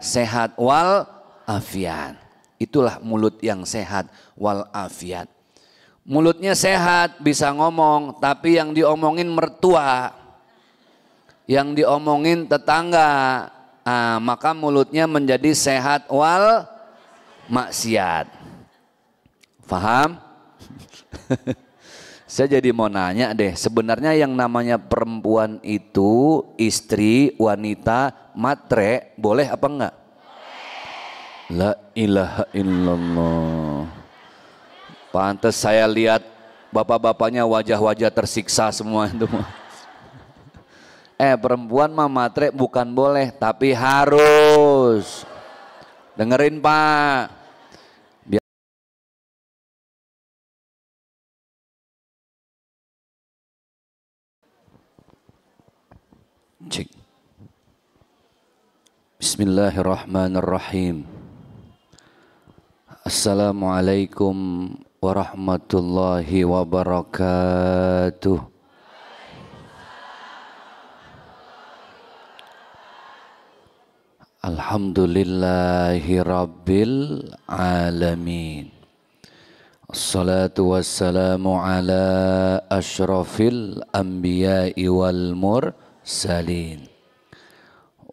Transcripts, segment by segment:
sehat wal afiat. Itulah mulut yang sehat wal afiat. Mulutnya sehat bisa ngomong, tapi yang diomongin mertua, yang diomongin tetangga, maka mulutnya menjadi sehat wal maksiat. Faham? Saya jadi mau nanya deh, sebenarnya yang namanya perempuan itu istri, wanita, matre, boleh apa enggak? La ilaha illallah. Pantes saya lihat bapak-bapaknya wajah-wajah tersiksa semua itu. Perempuan mah matre bukan boleh, tapi harus. Dengerin Pak. Cik. Bismillahirrahmanirrahim. Assalamualaikum warahmatullahi wabarakatuh. Alhamdulillahi rabbil alamin. Assalatu wassalamu ala ashrafil anbiya'i wal mursalin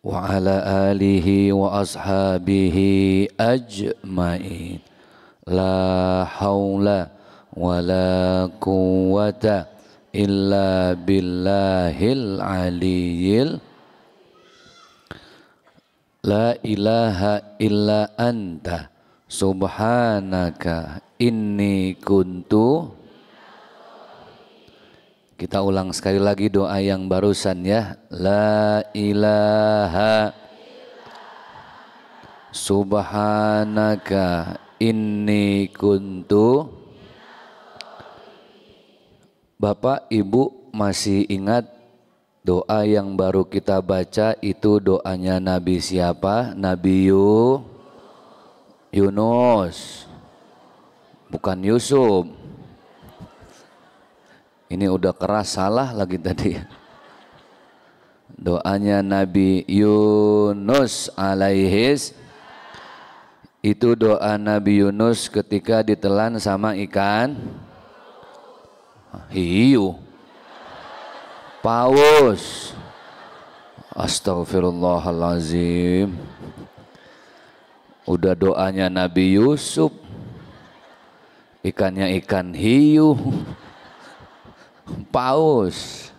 wa ala alihi wa ashabihi ajma'in. La haula wa la quwwata illa billahil aliyyil. La ilaha illa anta subhanaka inni kuntu. Kita ulang sekali lagi doa yang barusan ya. La ilaha subhanaka inni kuntu. Bapak Ibu masih ingat doa yang baru kita baca itu doanya Nabi siapa? Nabi Yunus, bukan Yusuf. Ini udah keras salah lagi tadi. Doanya Nabi Yunus alaihis. Itu doa Nabi Yunus ketika ditelan sama ikan hiu, paus. Astagfirullahalazim. Udah doanya Nabi Yusuf, ikannya ikan hiu, paus.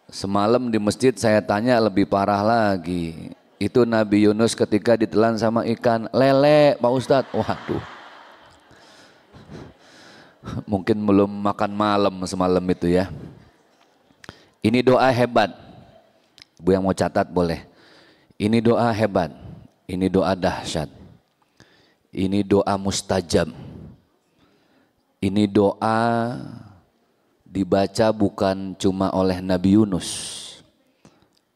Semalam di masjid saya tanya lebih parah lagi. Itu Nabi Yunus ketika ditelan sama ikan lele, Pak Ustadz. Waduh. Mungkin belum makan malam semalam itu ya. Ini doa hebat. Bu yang mau catat boleh. Ini doa hebat. Ini doa dahsyat. Ini doa mustajab. Ini doa dibaca bukan cuma oleh Nabi Yunus.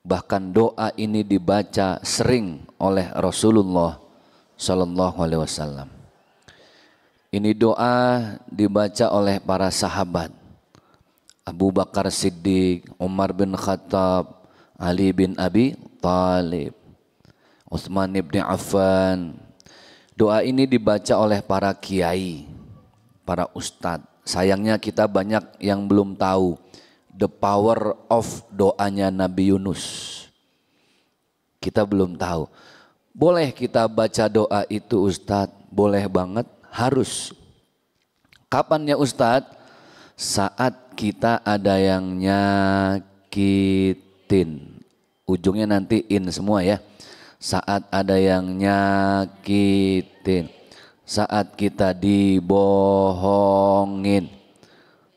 Bahkan doa ini dibaca sering oleh Rasulullah Sallallahu Alaihi Wasallam. Ini doa dibaca oleh para sahabat. Abu Bakar Siddiq, Umar bin Khattab, Ali bin Abi Thalib, Utsman bin Affan. Doa ini dibaca oleh para kiai, para ustadz. Sayangnya kita banyak yang belum tahu the power of doanya Nabi Yunus. Kita belum tahu. Boleh kita baca doa itu Ustadz? Boleh banget, harus. Kapan ya Ustadz? Saat kita ada yang nyakitin. Ujungnya nanti in semua ya. Saat ada yang nyakitin. Saat kita dibohongin.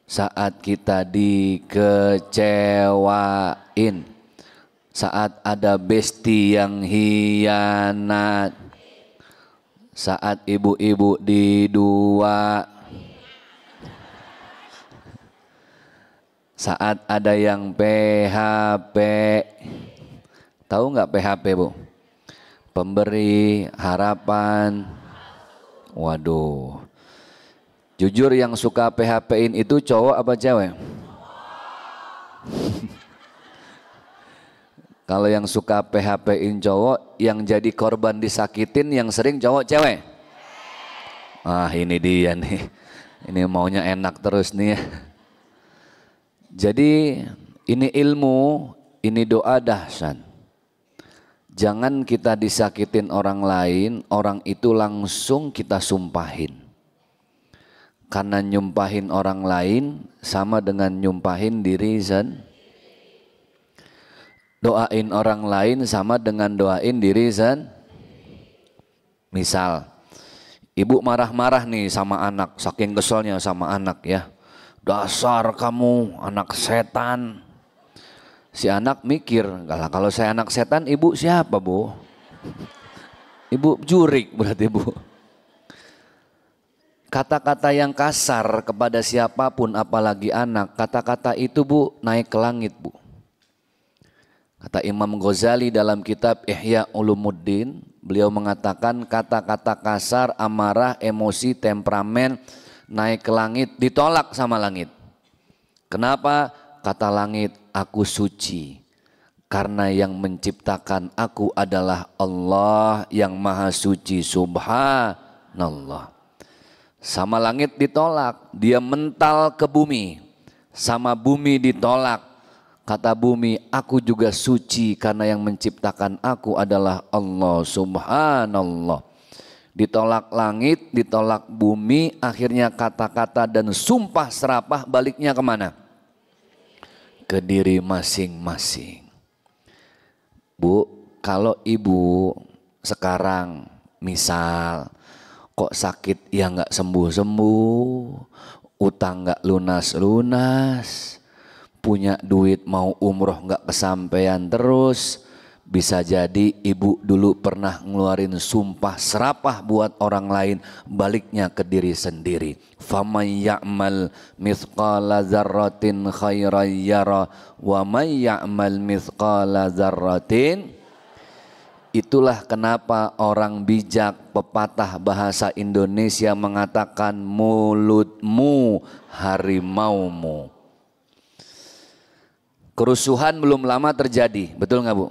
Saat kita dikecewain. Saat ada besti yang hianat. Saat ibu-ibu didua. Saat ada yang PHP. Tahu nggak PHP Bu? Pemberi harapan. Waduh. Jujur yang suka PHP-in itu cowok apa cewek? Kalau yang suka PHP-in cowok, yang jadi korban disakitin yang sering cowok cewek. Ah ini dia nih, ini maunya enak terus nih ya. Jadi ini ilmu, ini doa dahsyat. Jangan kita disakitin orang lain, orang itu langsung kita sumpahin. Karena nyumpahin orang lain sama dengan nyumpahin diri sendiri. Doain orang lain sama dengan doain diri sendiri. Misal, ibu marah-marah nih sama anak, saking keselnya sama anak ya. Dasar kamu anak setan. Si anak mikir, kalau saya anak setan, ibu siapa bu? Ibu jurik berarti bu. Kata-kata yang kasar kepada siapapun apalagi anak, kata-kata itu bu naik ke langit bu. Kata Imam Ghazali dalam kitab Ihya Ulumuddin, beliau mengatakan kata-kata kasar, amarah, emosi, temperamen naik ke langit, ditolak sama langit. Kenapa? Kata langit, aku suci. Karena yang menciptakan aku adalah Allah yang maha suci, subhanallah. Sama langit ditolak, dia mental ke bumi. Sama bumi ditolak. Kata bumi, aku juga suci karena yang menciptakan aku adalah Allah, subhanallah. Ditolak langit, ditolak bumi, akhirnya kata-kata dan sumpah serapah baliknya kemana? Ke diri masing-masing. Bu, kalau ibu sekarang misal kok sakit ya nggak sembuh-sembuh, utang nggak lunas-lunas, punya duit mau umroh nggak kesampaian terus, bisa jadi ibu dulu pernah ngeluarin sumpah serapah buat orang lain, baliknya ke diri sendiri. Faman ya'mal mithqala dzarratin khairan yara wa may ya'mal mithqala dzarratin. Itulah kenapa orang bijak pepatah bahasa Indonesia mengatakan mulutmu harimaumu. Kerusuhan belum lama terjadi, betul nggak bu?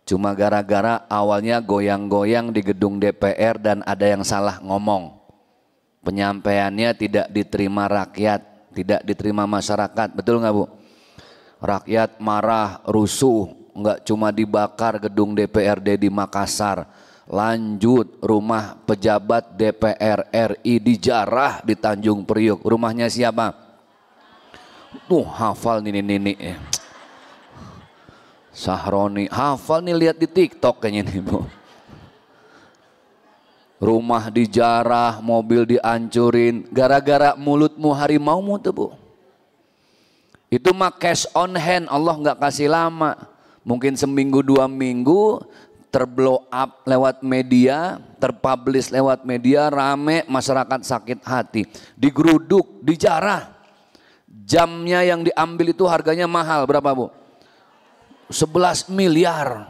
Cuma gara-gara awalnya goyang-goyang di gedung DPR dan ada yang salah ngomong. Penyampaiannya tidak diterima rakyat, tidak diterima masyarakat, betul nggak bu? Rakyat marah, rusuh, nggak cuma dibakar gedung DPRD di Makassar, lanjut rumah pejabat DPR RI dijarah di Tanjung Priok. Rumahnya siapa? Tuh hafal nini-nini ya. Sahroni hafal nih, lihat di TikTok kayaknya nih bu. Rumah dijarah, mobil dihancurin gara-gara mulutmu harimaumu tuh bu. Itu mah cash on hand, Allah nggak kasih lama. Mungkin seminggu 2 minggu terblow up lewat media, terpublish lewat media, rame, masyarakat sakit hati, digeruduk, dijarah. Jamnya yang diambil itu harganya mahal, berapa bu? 11 miliar.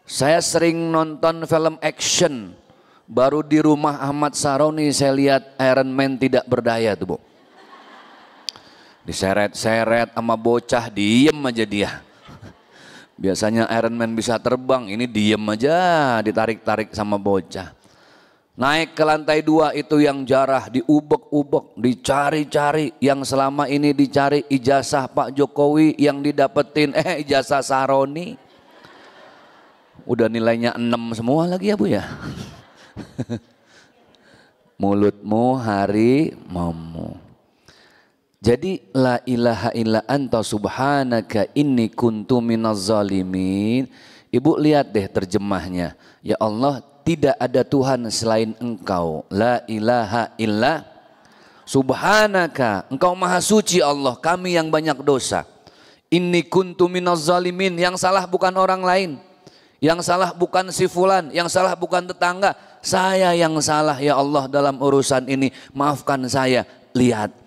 Saya sering nonton film action, baru di rumah Ahmad Saroni saya lihat Iron Man tidak berdaya tuh bu. Diseret-seret sama bocah, diem aja dia. Biasanya Iron Man bisa terbang, ini diem aja, ditarik-tarik sama bocah. Naik ke lantai 2 itu yang jarah, diubek-ubek, dicari-cari. Yang selama ini dicari ijazah Pak Jokowi, yang didapetin ijazah Saroni. Udah nilainya 6 semua lagi ya bu ya. Mulutmu harimaumu. Jadi la ilaha illa anta subhanaka inni kuntu minaz zalimin. Ibu lihat deh terjemahnya. Ya Allah, tidak ada Tuhan selain Engkau. La ilaha illa subhanaka. Engkau maha suci Allah, kami yang banyak dosa. Inni kuntu minaz zalimin. Yang salah bukan orang lain. Yang salah bukan si fulan, yang salah bukan tetangga. Saya yang salah ya Allah dalam urusan ini. Maafkan saya. Lihat.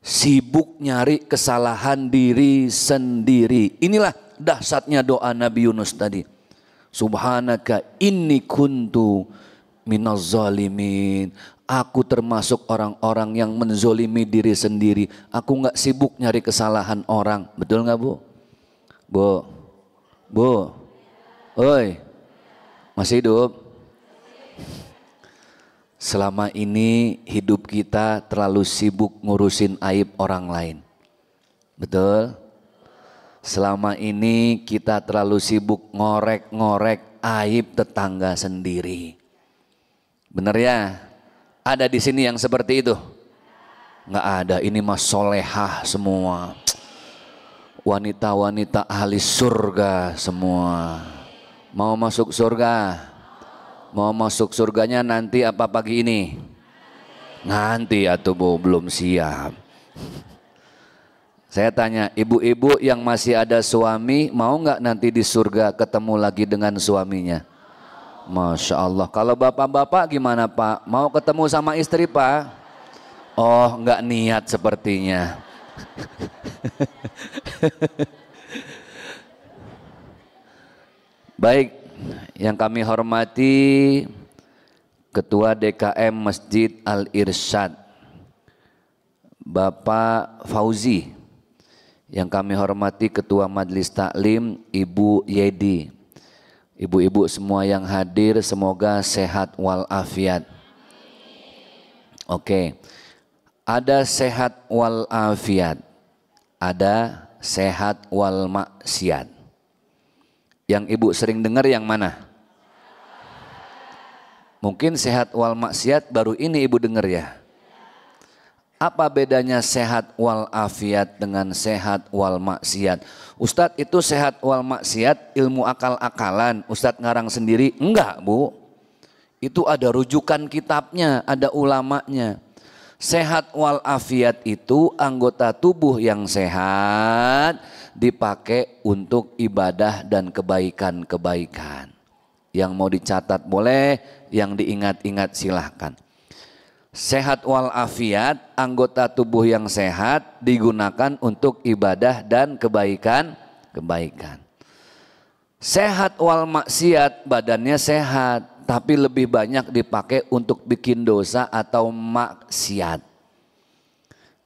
Sibuk nyari kesalahan diri sendiri. Inilah dahsyatnya doa Nabi Yunus tadi. Subhanaka inni kuntu minaz zalimin. Aku termasuk orang-orang yang menzolimi diri sendiri. Aku nggak sibuk nyari kesalahan orang. Betul nggak bu? Bu, Bu, oi, masih hidup? Selama ini hidup kita terlalu sibuk ngurusin aib orang lain. Betul? Selama ini kita terlalu sibuk ngorek-ngorek aib tetangga sendiri. Bener ya? Ada di sini yang seperti itu? Nggak ada, ini mah solehah semua. Wanita-wanita ahli surga semua. Mau masuk surga? Mau masuk surganya nanti apa pagi ini? Nanti atuh Bu, belum siap. Saya tanya, ibu-ibu yang masih ada suami mau nggak nanti di surga ketemu lagi dengan suaminya? Masya Allah. Kalau bapak-bapak gimana Pak? Mau ketemu sama istri Pak? Oh, nggak niat sepertinya. Baik, yang kami hormati Ketua DKM Masjid Al-Irsyad Bapak Fauzi, yang kami hormati Ketua Majelis Taklim Ibu Yedi, ibu-ibu semua yang hadir semoga sehat walafiat. Oke, ada sehat walafiat, ada sehat wal maksiat. Yang ibu sering dengar yang mana? Mungkin sehat wal maksiat baru ini ibu dengar ya. Apa bedanya sehat wal afiat dengan sehat wal maksiat? Ustadz, itu sehat wal maksiat ilmu akal-akalan, Ustadz ngarang sendiri? Enggak Bu, itu ada rujukan kitabnya, ada ulamanya. Sehat wal afiat itu anggota tubuh yang sehat dipakai untuk ibadah dan kebaikan-kebaikan. Yang mau dicatat boleh, yang diingat-ingat silahkan. Sehat wal afiat, anggota tubuh yang sehat digunakan untuk ibadah dan kebaikan-kebaikan. Sehat wal maksiat, badannya sehat tapi lebih banyak dipakai untuk bikin dosa atau maksiat.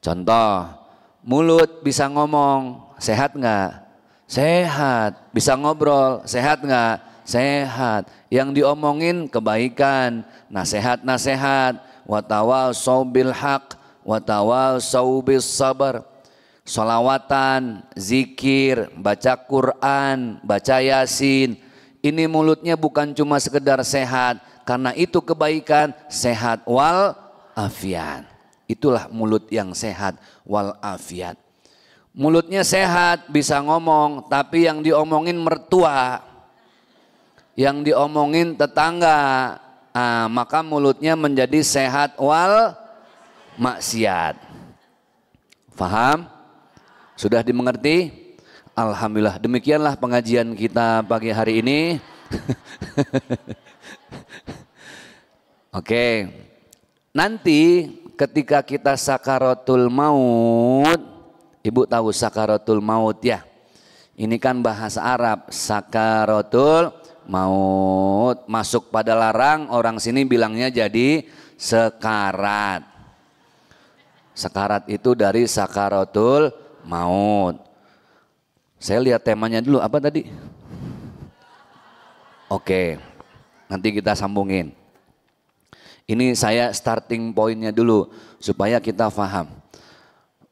Contoh, mulut bisa ngomong, sehat nggak? Sehat. Bisa ngobrol, sehat nggak? Sehat. Yang diomongin kebaikan, nasihat-nasihat. Watawasau bil haq, watawasau bis sabar. Sholawatan, zikir, baca Quran, baca Yasin. Ini mulutnya bukan cuma sekedar sehat, karena itu kebaikan, sehat wal afiat. Itulah mulut yang sehat wal afiat. Mulutnya sehat, bisa ngomong, tapi yang diomongin mertua, yang diomongin tetangga, maka mulutnya menjadi sehat wal maksiat. Faham? Sudah dimengerti? Alhamdulillah. Demikianlah pengajian kita pagi hari ini. Oke. Nanti ketika kita sakaratul maut, ibu tahu sakaratul maut ya? Ini kan bahasa Arab, sakaratul maut, masuk pada larang, orang sini bilangnya jadi sekarat. Sekarat itu dari sakaratul maut. Saya lihat temanya dulu, apa tadi? Oke, nanti kita sambungin. Ini saya starting pointnya dulu supaya kita paham.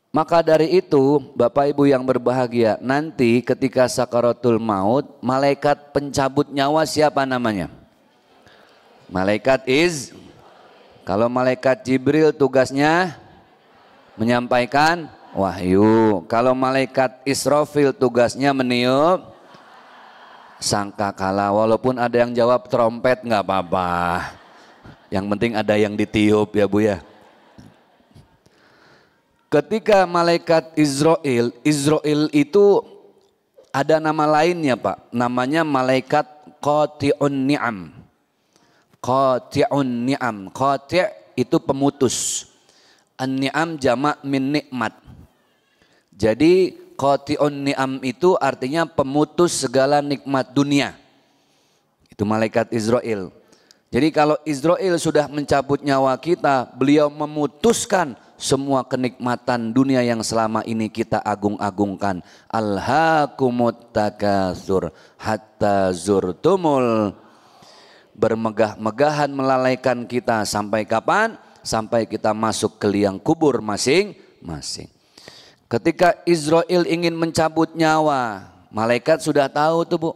Maka dari itu Bapak Ibu yang berbahagia, nanti ketika sakaratul maut, malaikat pencabut nyawa siapa namanya? Malaikat kalau malaikat Jibril tugasnya menyampaikan wahyu. Kalau malaikat Israfil tugasnya meniup sangkakala. Walaupun ada yang jawab trompet nggak apa-apa. Yang penting ada yang ditiup ya Bu ya. Ketika malaikat Israel itu ada nama lainnya Pak. Namanya malaikat qati'un ni'am. Qati'un ni'am. Qati' itu pemutus. An-ni'am jamak min nikmat. Jadi qati'un ni'am itu artinya pemutus segala nikmat dunia. Itu malaikat Israel. Jadi kalau Israel sudah mencabut nyawa kita, beliau memutuskan semua kenikmatan dunia yang selama ini kita agung-agungkan. Alhaakumut takatsur hatta zurtumul, bermegah-megahan melalaikan kita sampai kapan? Sampai kita masuk ke liang kubur masing-masing. Ketika Israel ingin mencabut nyawa, malaikat sudah tahu tuh Bu.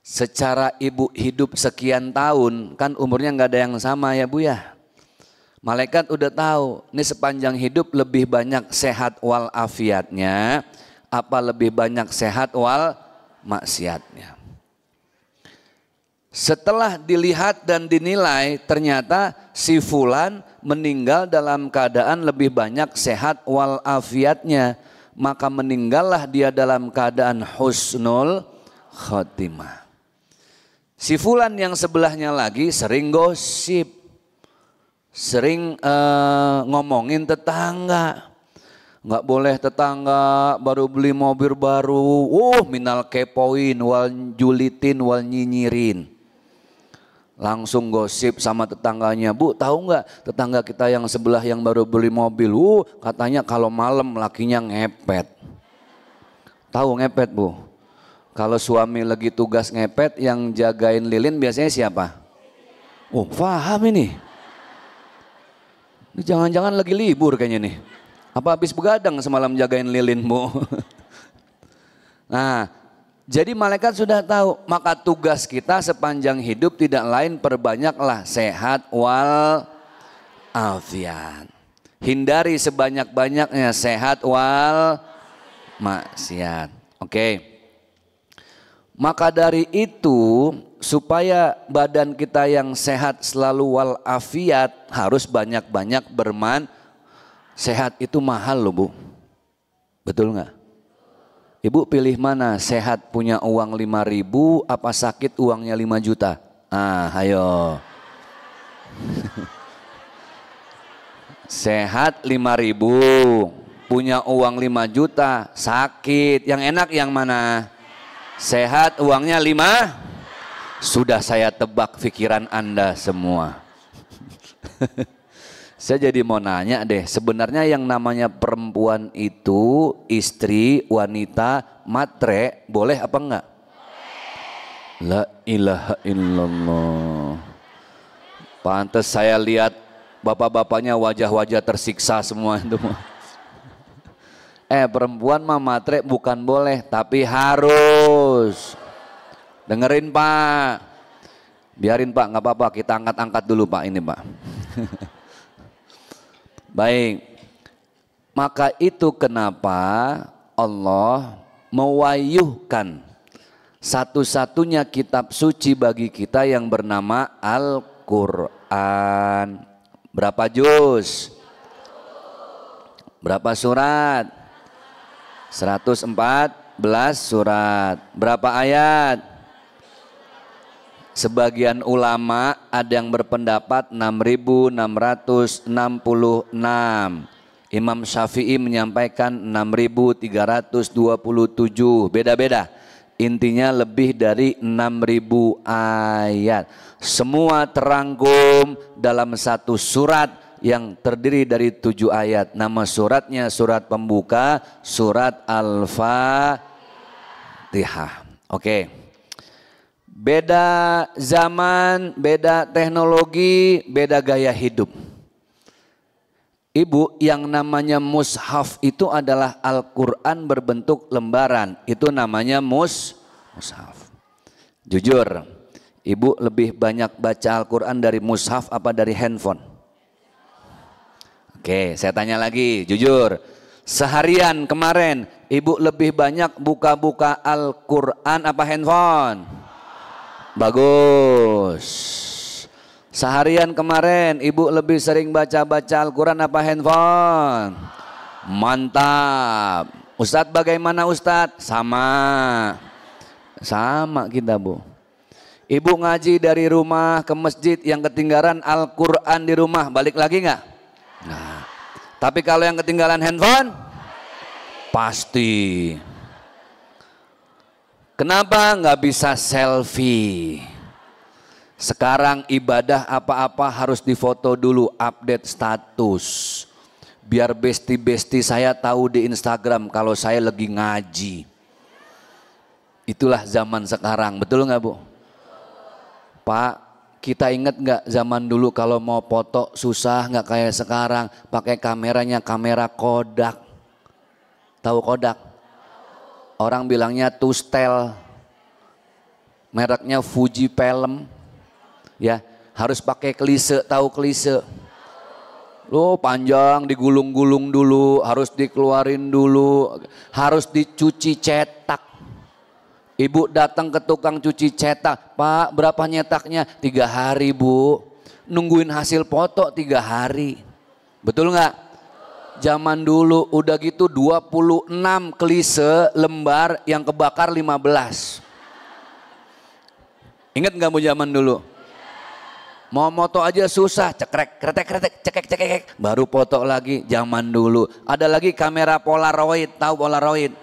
Secara ibu hidup sekian tahun, kan umurnya nggak ada yang sama ya Bu ya. Malaikat udah tahu, ini sepanjang hidup lebih banyak sehat wal afiatnya, apa lebih banyak sehat wal maksiatnya. Setelah dilihat dan dinilai, ternyata si fulan meninggal dalam keadaan lebih banyak sehat wal afiatnya. Maka meninggallah dia dalam keadaan husnul khotimah. Si fulan yang sebelahnya lagi sering gosip. Sering ngomongin tetangga. Nggak boleh tetangga baru beli mobil baru. Minal kepoin wal julitin wal nyinyirin. Langsung gosip sama tetangganya. Bu, tahu nggak tetangga kita yang sebelah yang baru beli mobil? Katanya kalau malam lakinya ngepet. Tahu ngepet Bu? Kalau suami lagi tugas ngepet, yang jagain lilin biasanya siapa? Paham ini. Ini jangan-jangan lagi libur kayaknya nih. Apa habis begadang semalam jagain lilinmu? Nah, jadi malaikat sudah tahu. Maka tugas kita sepanjang hidup tidak lain perbanyaklah sehat wal afiat. Hindari sebanyak-banyaknya sehat wal maksiat. Oke. Maka dari itu, supaya badan kita yang sehat selalu wal afiat, harus banyak-banyak sehat itu mahal loh Bu. Betul nggak? Ibu pilih mana? Sehat punya uang 5.000 apa sakit uangnya 5 juta? Ayo. Sehat 5.000, punya uang 5 juta, sakit. Yang enak yang mana? Sehat uangnya 5. Sudah saya tebak pikiran Anda semua. Saya jadi mau nanya deh, sebenarnya yang namanya perempuan itu istri, wanita, matre, boleh apa enggak? La ilaha illallah. Pantes saya lihat bapak-bapaknya wajah-wajah tersiksa semua itu. Perempuan mah matre bukan boleh, tapi harus. Dengerin Pak. Biarin Pak, nggak apa-apa, kita angkat-angkat dulu Pak ini Pak. Baik. Maka itu kenapa Allah mewayuhkan satu-satunya kitab suci bagi kita yang bernama Al-Quran. Berapa juz? Berapa surat? 114 surat. Berapa ayat? Sebagian ulama ada yang berpendapat 6.666. Imam Syafi'i menyampaikan 6.327. Beda-beda. Intinya lebih dari 6.000 ayat. Semua terangkum dalam satu surat yang terdiri dari 7 ayat. Nama suratnya surat pembuka, surat Al-Fatihah. Oke. Beda zaman, beda teknologi, beda gaya hidup. Ibu, yang namanya mushaf itu adalah Al-Quran berbentuk lembaran. Itu namanya mushaf. Jujur, ibu lebih banyak baca Al-Quran dari mushaf apa dari handphone? Oke, saya tanya lagi, jujur. Seharian kemarin, ibu lebih banyak buka-buka Al-Quran apa handphone? Bagus. Seharian kemarin ibu lebih sering baca-baca Al-Quran apa handphone? Mantap. Ustadz bagaimana Ustadz? Sama kita Bu. Ibu ngaji dari rumah ke masjid, yang ketinggalan Al-Quran di rumah, balik lagi nggak? Nah, tapi kalau yang ketinggalan handphone, pasti. Kenapa nggak bisa selfie? Sekarang ibadah apa-apa harus difoto dulu, update status. Biar besti-besti saya tahu di Instagram kalau saya lagi ngaji. Itulah zaman sekarang, betul nggak Bu? Pak, kita ingat nggak zaman dulu kalau mau foto susah nggak kayak sekarang, pakai kameranya kamera Kodak. Tahu Kodak? Orang bilangnya Tustel, mereknya Fuji Film, ya harus pakai klise, tahu klise? Loh panjang digulung-gulung dulu, harus dikeluarin dulu, harus dicuci cetak. Ibu datang ke tukang cuci cetak, Pak berapa nyetaknya? 3 hari Bu, nungguin hasil foto 3 hari, betul nggak? Zaman dulu udah gitu 26 klise lembar yang kebakar 15. Ingat nggak Bu zaman dulu? Mau moto aja susah, cekrek, kretek, kretek, cekek, cekek, baru foto lagi zaman dulu. Ada lagi kamera Polaroid, tahu Polaroid?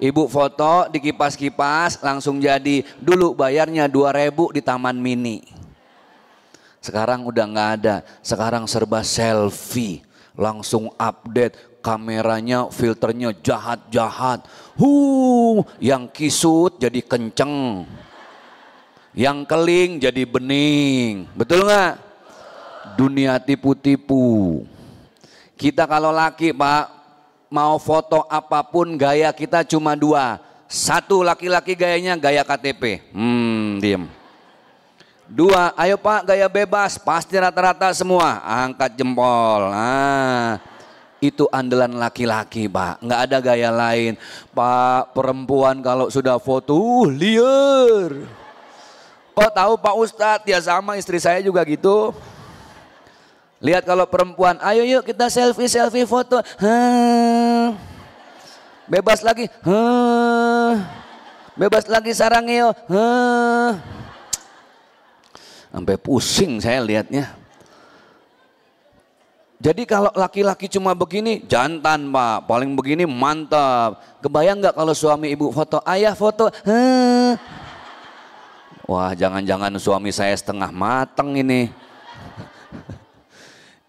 Ibu foto dikipas-kipas langsung jadi. Dulu bayarnya 2.000 di Taman Mini. Sekarang udah nggak ada, sekarang serba selfie. Langsung update, kameranya filternya jahat-jahat. Yang kisut jadi kenceng. Yang keling jadi bening, betul nggak? Dunia tipu-tipu. Kita kalau laki Pak, mau foto apapun gaya kita cuma 2. 1 laki-laki gayanya gaya KTP, diem. 2, ayo Pak gaya bebas, pasti rata-rata semua, angkat jempol. Nah, itu andalan laki-laki Pak, nggak ada gaya lain. Pak perempuan kalau sudah foto liar. Kok tahu Pak Ustadz? Ya sama istri saya juga gitu. Lihat kalau perempuan, ayo yuk kita selfie foto. Bebas lagi. Bebas lagi sarang yuk. Sampai pusing saya lihatnya. Jadi kalau laki-laki cuma begini, jantan Pak. Paling begini mantap. Kebayang nggak kalau suami ibu foto, ayah foto. Wah jangan-jangan suami saya setengah mateng ini.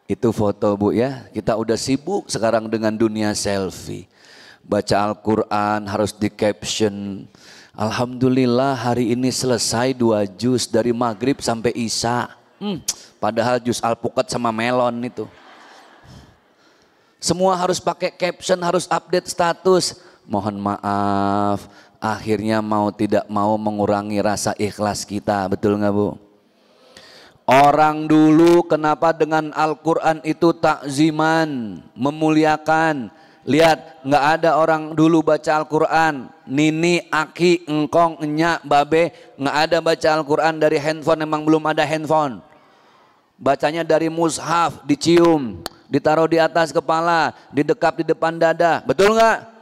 Itu foto Bu ya, kita udah sibuk sekarang dengan dunia selfie. Baca Al-Quran harus di caption. Alhamdulillah hari ini selesai 2 juz dari maghrib sampai isya. Padahal juz alpukat sama melon itu. Semua harus pakai caption, harus update status. Mohon maaf, akhirnya mau tidak mau mengurangi rasa ikhlas kita, betul nggak Bu? Orang dulu kenapa dengan Al-Quran itu takziman, memuliakan. Lihat, nggak ada orang dulu baca Al-Quran, nini, aki, engkong, enyak, babe, nggak ada baca Al-Quran dari handphone, memang belum ada handphone. Bacanya dari mushaf, dicium, ditaruh di atas kepala, didekap di depan dada, betul nggak?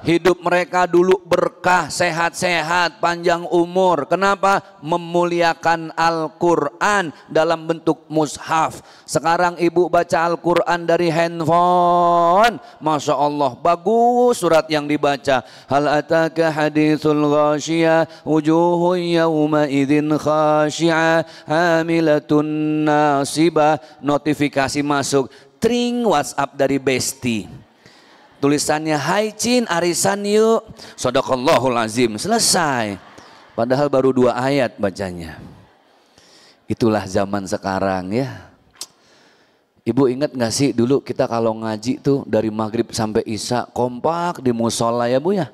Hidup mereka dulu berkah, sehat-sehat, panjang umur. Kenapa? Memuliakan Al-Quran dalam bentuk mushaf. Sekarang ibu baca Al-Quran dari handphone, Masya Allah bagus surat yang dibaca. Hal ataka hadithul ghashiyah, wujuhun yawma idhin khashi'ah, hamilatun nasibah. Notifikasi masuk, tring WhatsApp dari Besti. Tulisannya, hai Cin, arisan yuk. Shadaqallahul azim, selesai. Padahal baru 2 ayat bacanya. Itulah zaman sekarang ya. Ibu ingat gak sih dulu kita kalau ngaji tuh dari maghrib sampai isya kompak di musola ya Bu ya.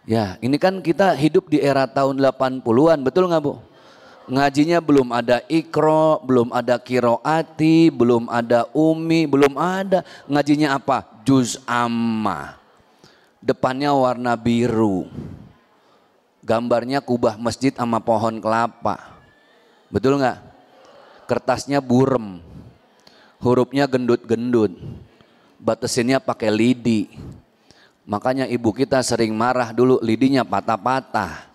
Ya ini kan kita hidup di era tahun 80-an, betul gak Bu? Ngajinya belum ada ikro, belum ada kiroati, belum ada umi, belum ada. Ngajinya apa? Juz amma. Depannya warna biru. Gambarnya kubah masjid sama pohon kelapa. Betul nggak? Kertasnya burem. Hurufnya gendut-gendut. Batasinnya pakai lidi. Makanya ibu kita sering marah dulu, lidinya patah-patah.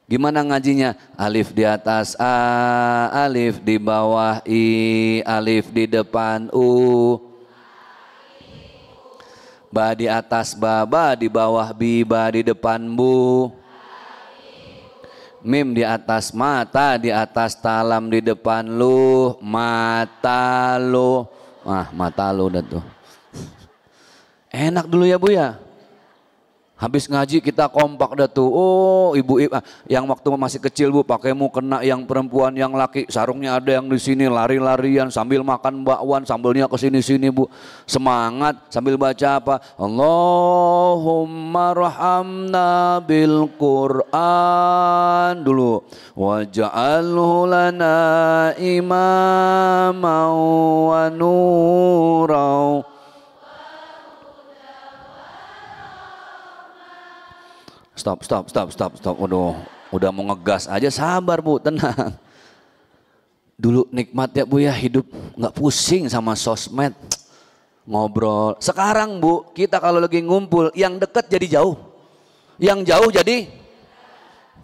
Gimana ngajinya? Alif di atas A, alif di bawah I, alif di depan U. Ba di atas ba di bawah bi, ba di depan bu. Mim di atas mata, di atas talam, di depan lu, mata lu. Mata lu udah tuh. Enak dulu ya Bu ya. Habis ngaji kita kompak dah tuh. Oh ibu yang waktu masih kecil Bu pakai mukena, yang perempuan yang laki sarungnya ada yang di sini, lari-larian sambil makan bakwan, sambelnya ke sini-sini Bu. Semangat sambil baca apa? Allahumma rahamna bil Qur'an dulu. Waj'alhu lana imamau wa nurau. Stop. Waduh, udah mau ngegas aja, sabar Bu, tenang. Dulu nikmat ya Bu ya, hidup nggak pusing sama sosmed, ngobrol. Sekarang Bu, kita kalau lagi ngumpul, yang deket jadi jauh, yang jauh jadi,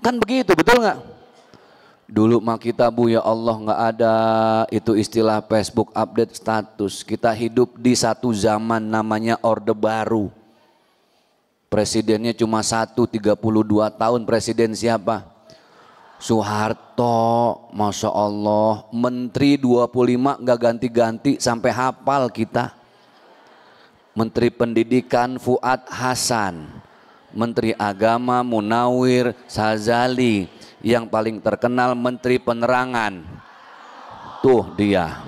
kan begitu, betul nggak? Dulu mah kita Bu ya Allah nggak ada itu istilah Facebook update status. Kita hidup di satu zaman namanya Orde Baru. Presidennya cuma 32 tahun, presiden siapa? Soeharto, Masya Allah. Menteri 25 gak ganti-ganti sampai hafal kita. Menteri Pendidikan Fuad Hasan, Menteri Agama Munawir Sazali, yang paling terkenal Menteri Penerangan. Tuh dia.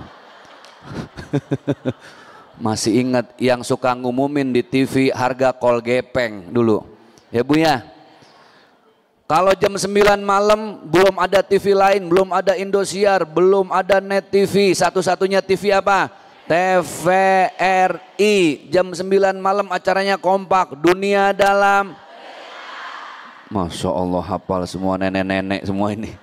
Masih ingat yang suka ngumumin di TV harga kol gepeng dulu. Ya Bu ya. Kalau jam 9 malam belum ada TV lain, belum ada Indosiar, belum ada Net TV. Satu-satunya TV apa? TVRI. Jam 9 malam acaranya kompak, Dunia Dalam. Masya Allah hafal semua nenek-nenek semua ini.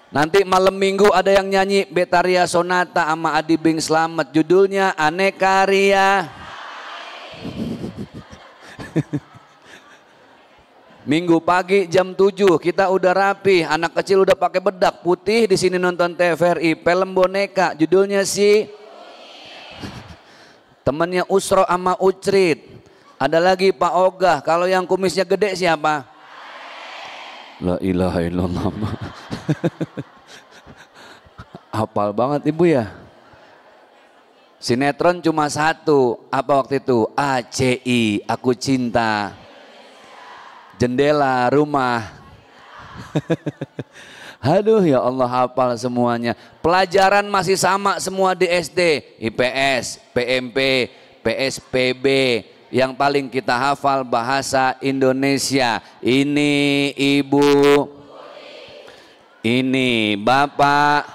Nanti malam minggu ada yang nyanyi Betaria Sonata sama Adi Bing Slamet, judulnya Aneka Ria. Minggu pagi jam 7 kita udah rapi, anak kecil udah pakai bedak putih di sini nonton TVRI, film boneka, judulnya si temennya Usro sama Ucrit. Ada lagi Pak Ogah, kalau yang kumisnya gede siapa? La ilaha illallah. Hafal banget Ibu ya. Sinetron cuma satu, apa waktu itu? ACI, Aku Cinta. Jendela Rumah. Aduh ya Allah hafal semuanya. Pelajaran masih sama semua di SD, IPS, PMP, PSPB. Yang paling kita hafal bahasa Indonesia. Ini Ibu, ini Bapak,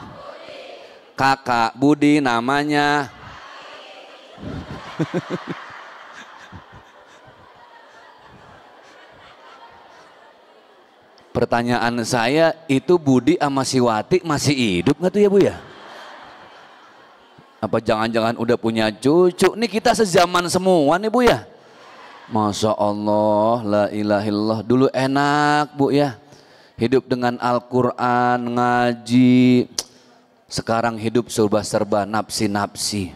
Kakak Budi namanya. Pertanyaan saya, itu Budi sama si Wati masih hidup nggak tuh ya Bu ya? Apa jangan-jangan udah punya cucu? Nih kita sezaman semua nih Bu ya. Masya Allah, la ilaha illallah. Dulu enak Bu ya. Hidup dengan Al-Quran, ngaji. Sekarang hidup serba-serba nafsi-nafsi.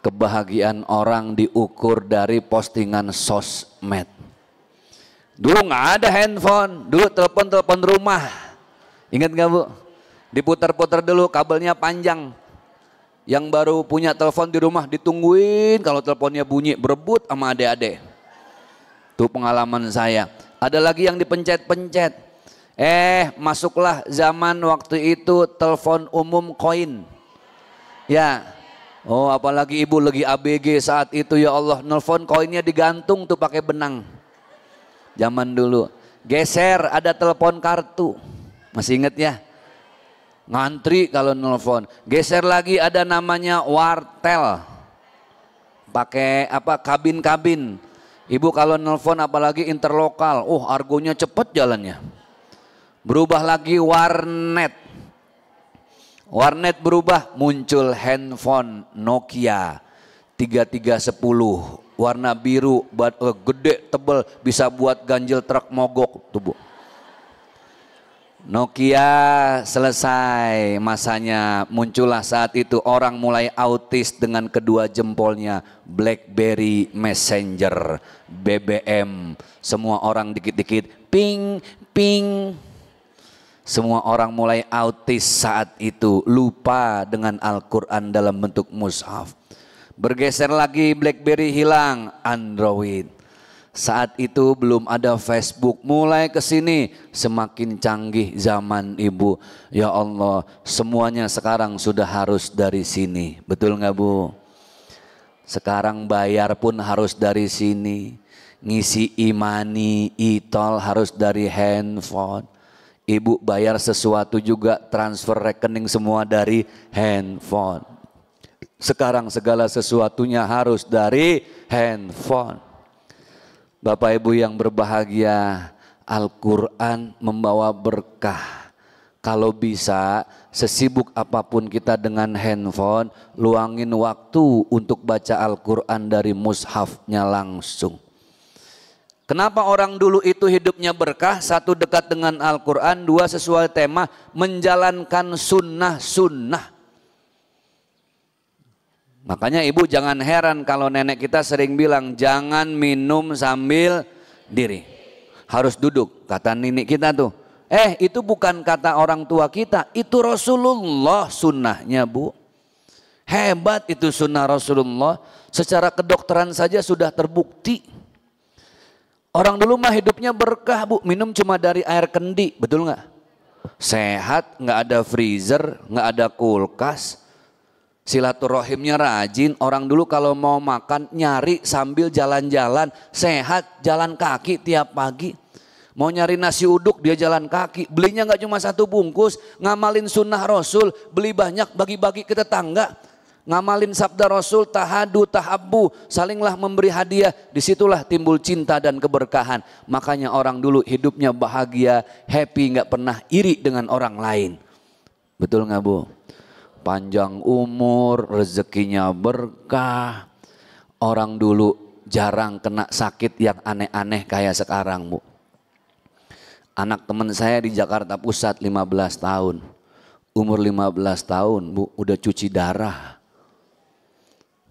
Kebahagiaan orang diukur dari postingan sosmed. Dulu nggak ada handphone, dulu telepon rumah. Ingat nggak Bu? Diputar-putar dulu, kabelnya panjang. Yang baru punya telepon di rumah ditungguin kalau teleponnya bunyi, berebut sama adik-adik. Itu pengalaman saya. Ada lagi yang dipencet-pencet. Masuklah zaman waktu itu telepon umum koin. Ya. Oh, apalagi Ibu lagi ABG saat itu ya Allah, nelpon koinnya digantung tuh pakai benang. Zaman dulu. Geser ada telepon kartu. Masih inget ya? Ngantri kalau nelfon. Geser lagi ada namanya wartel. Pakai apa? Kabin-kabin. Ibu kalau nelfon apalagi interlokal, argonya cepet jalannya. Berubah lagi warnet. Warnet berubah, muncul handphone Nokia 3310. Warna biru, gede, tebel, bisa buat ganjil truk mogok tuh Bu. Nokia selesai masanya, muncullah saat itu orang mulai autis dengan kedua jempolnya. BlackBerry Messenger, BBM, semua orang dikit-dikit ping ping. Semua orang mulai autis saat itu, lupa dengan Al-Quran dalam bentuk mushaf. Bergeser lagi, BlackBerry hilang, Android. Saat itu belum ada Facebook, mulai ke sini semakin canggih zaman Ibu. Ya Allah, semuanya sekarang sudah harus dari sini. Betul nggak Bu? Sekarang bayar pun harus dari sini. Ngisi e-money, e-tol harus dari handphone. Ibu bayar sesuatu juga transfer rekening semua dari handphone. Sekarang segala sesuatunya harus dari handphone. Bapak Ibu yang berbahagia, Al-Quran membawa berkah. Kalau bisa, sesibuk apapun kita dengan handphone, luangin waktu untuk baca Al-Quran dari mushafnya langsung. Kenapa orang dulu itu hidupnya berkah? Satu, dekat dengan Al-Quran. Dua, sesuai tema, menjalankan sunnah-sunnah. Makanya ibu jangan heran kalau nenek kita sering bilang, jangan minum sambil diri. Harus duduk, kata nenek kita tuh. Itu bukan kata orang tua kita, itu Rasulullah sunnahnya Bu. Hebat itu sunnah Rasulullah, secara kedokteran saja sudah terbukti. Orang dulu mah hidupnya berkah Bu, minum cuma dari air kendi, betul nggak? Sehat, nggak ada freezer, nggak ada kulkas. Silaturahimnya rajin, orang dulu kalau mau makan nyari sambil jalan-jalan, sehat, jalan kaki tiap pagi. Mau nyari nasi uduk dia jalan kaki, belinya nggak cuma satu bungkus, ngamalin sunnah Rasul, beli banyak bagi-bagi ke tetangga. Ngamalin sabda Rasul, tahadu, tahabbu, salinglah memberi hadiah. Disitulah timbul cinta dan keberkahan. Makanya orang dulu hidupnya bahagia, happy, nggak pernah iri dengan orang lain. Betul nggak Bu? Panjang umur, rezekinya berkah. Orang dulu jarang kena sakit yang aneh-aneh kayak sekarang Bu. Anak teman saya di Jakarta Pusat 15 tahun. Umur 15 tahun Bu, udah cuci darah.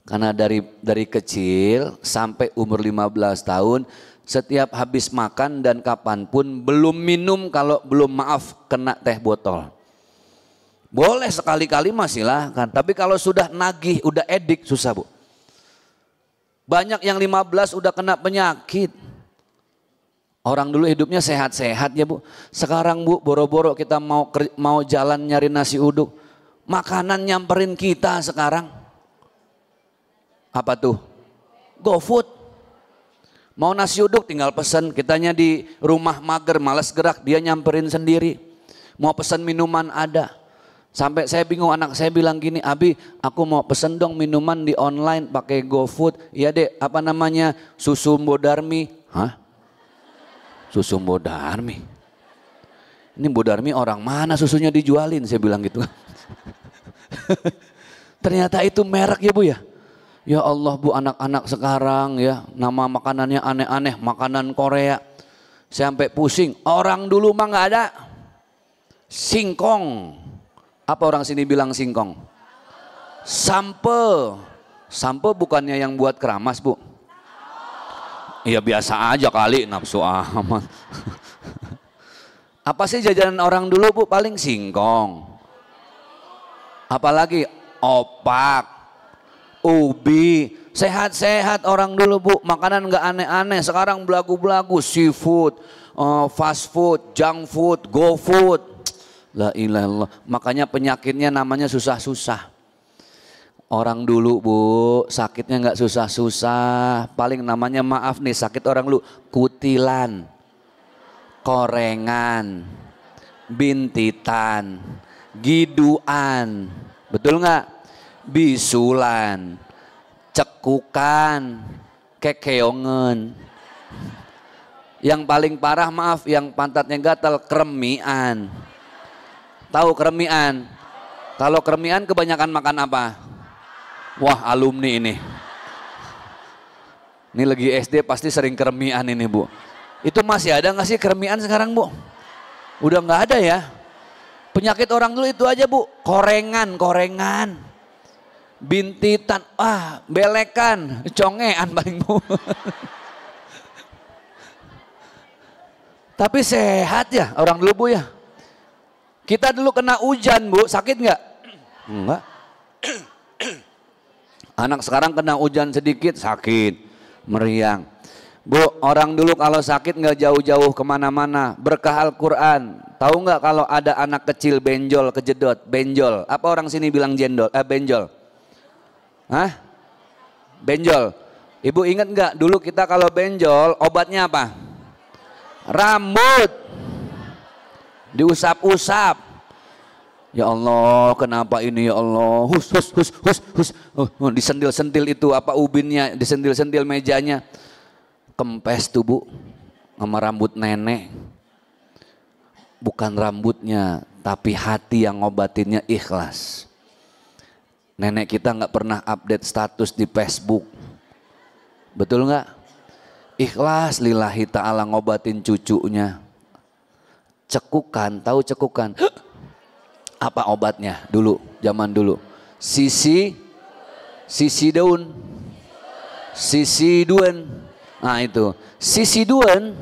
Karena dari kecil sampai umur 15 tahun, setiap habis makan dan kapanpun belum minum kalau belum kena teh botol. Boleh sekali-kali mah silahkan, tapi kalau sudah nagih, udah edik susah Bu. Banyak yang 15 udah kena penyakit. Orang dulu hidupnya sehat-sehat ya Bu. Sekarang Bu, boro-boro kita mau jalan nyari nasi uduk, makanan nyamperin kita sekarang. Apa tuh? GoFood. Mau nasi uduk tinggal pesen, kitanya di rumah mager, malas gerak, dia nyamperin sendiri. Mau pesen minuman ada. Sampai saya bingung, anak saya bilang gini, Abi aku mau pesen dong minuman di online pakai GoFood. Iya Dek, apa namanya? Susu Mbodarmi. Hah? Susu Mbodarmi? Ini Mbodarmi orang mana susunya dijualin? Saya bilang gitu. Ternyata itu merek ya Bu ya. Ya Allah Bu, anak-anak sekarang ya nama makanannya aneh-aneh, makanan Korea. Sampai pusing, orang dulu mah nggak ada. Singkong, apa orang sini bilang singkong? Sampe, sampe bukannya yang buat keramas Bu? Iya biasa aja kali, nafsu amat. Apa sih jajanan orang dulu Bu? Paling singkong. Apalagi opak. Ubi, sehat-sehat orang dulu Bu, makanan nggak aneh-aneh. Sekarang belagu-belagu, seafood, fast food, junk food, go food. La ilaha illallah. Makanya penyakitnya namanya susah-susah. Orang dulu Bu, sakitnya nggak susah-susah. Paling namanya maaf nih, sakit orang dulu kutilan, korengan, bintitan, giduan, betul nggak? Bisulan, cekukan, kekeongen. Yang paling parah maaf, yang pantatnya gatal, kremian. Tahu kremian? Kalau kremian kebanyakan makan apa? Wah alumni ini. Ini lagi SD pasti sering kremian ini Bu. Itu masih ada nggak sih kremian sekarang Bu? Udah nggak ada ya. Penyakit orang dulu itu aja Bu, korengan. Bintitan, belekan, congean paling Bu. Tapi sehat ya orang dulu Bu ya. Kita dulu kena hujan Bu, sakit nggak? Enggak. Anak sekarang kena hujan sedikit, sakit, meriang. Bu, orang dulu kalau sakit nggak jauh-jauh kemana-mana, berkah Al-Quran. Tahu nggak kalau ada anak kecil benjol, kejedot, benjol. Apa orang sini bilang benjol? Hah? Benjol. Ibu ingat nggak dulu kita kalau benjol obatnya apa? Rambut. Diusap-usap. Ya Allah, kenapa ini ya Allah? Hus. Disentil-sentil itu apa ubinnya, disentil-sentil mejanya. Kempes tuh Bu, sama rambut nenek. Bukan rambutnya, tapi hati yang ngobatinnya ikhlas. Nenek kita nggak pernah update status di Facebook. Betul nggak? Ikhlas lillahi ta'ala ngobatin cucunya. Cekukan, tahu cekukan? Apa obatnya dulu, zaman dulu? Sisi daun. Sisi duen. Nah itu, sisi duen.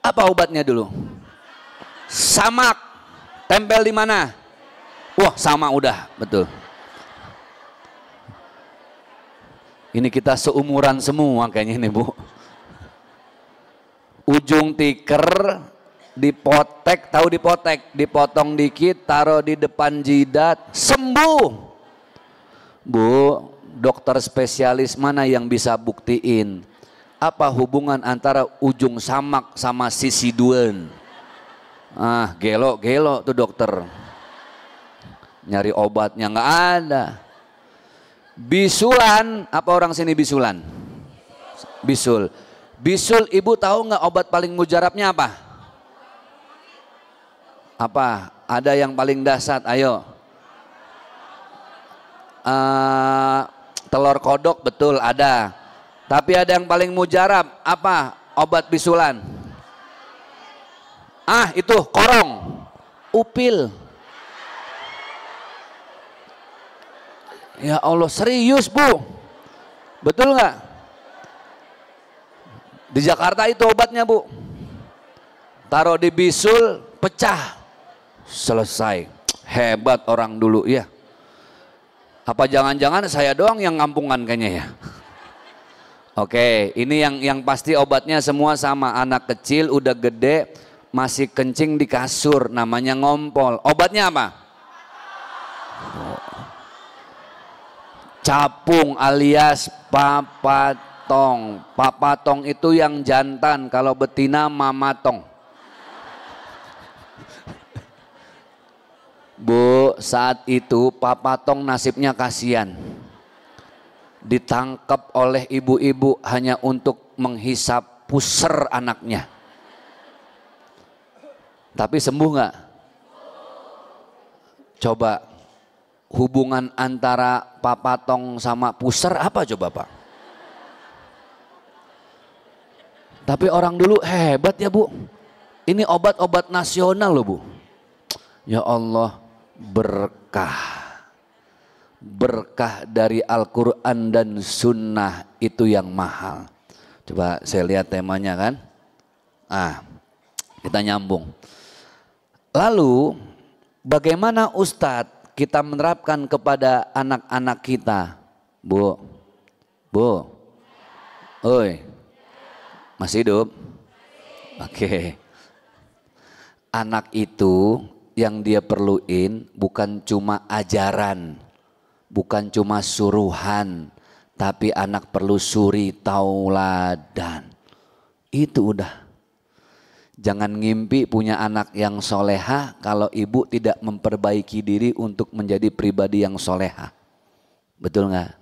Apa obatnya dulu? Samak. Tempel di mana? Wah, sama udah, betul. Ini kita seumuran semua kayaknya ini Bu. Ujung tikar dipotek, tahu dipotek, dipotong dikit, taruh di depan jidat, sembuh. Bu, dokter spesialis mana yang bisa buktiin apa hubungan antara ujung samak sama sisi duen? Ah, gelo tuh dokter. Nyari obatnya nggak ada. Bisulan, apa orang sini bisulan? Bisul. Bisul, ibu tahu nggak obat paling mujarabnya apa? Apa? Ada yang paling dahsyat, ayo. Telur kodok betul ada. Tapi ada yang paling mujarab, apa? Obat bisulan. Ah, itu korong, upil. Ya Allah, serius Bu. Betul nggak? Di Jakarta itu obatnya Bu. Taruh di bisul, pecah. Selesai. Hebat orang dulu ya. Apa jangan-jangan saya doang yang ngampungan kayaknya ya. Oke, ini yang pasti obatnya semua sama. Anak kecil udah gede masih kencing di kasur, namanya ngompol. Obatnya apa? Capung alias papatong. Papatong itu yang jantan, kalau betina mamatong. Bu, saat itu papatong nasibnya kasihan. Ditangkap oleh ibu-ibu hanya untuk menghisap puser anaknya. Tapi sembuh nggak? Coba hubungan antara papatong sama puser apa coba Pak? Tapi orang dulu hebat ya Bu. Ini obat-obat nasional loh Bu. Ya Allah, berkah. Berkah dari Al-Quran dan Sunnah itu yang mahal. Coba saya lihat temanya kan. Kita nyambung. Lalu bagaimana Ustadz kita menerapkan kepada anak-anak kita? Bu, oi, masih hidup? Oke. Anak itu yang dia perluin bukan cuma ajaran, bukan cuma suruhan, tapi anak perlu suri tauladan. Itu udah. Jangan ngimpi punya anak yang soleha kalau ibu tidak memperbaiki diri untuk menjadi pribadi yang soleha. Betul nggak?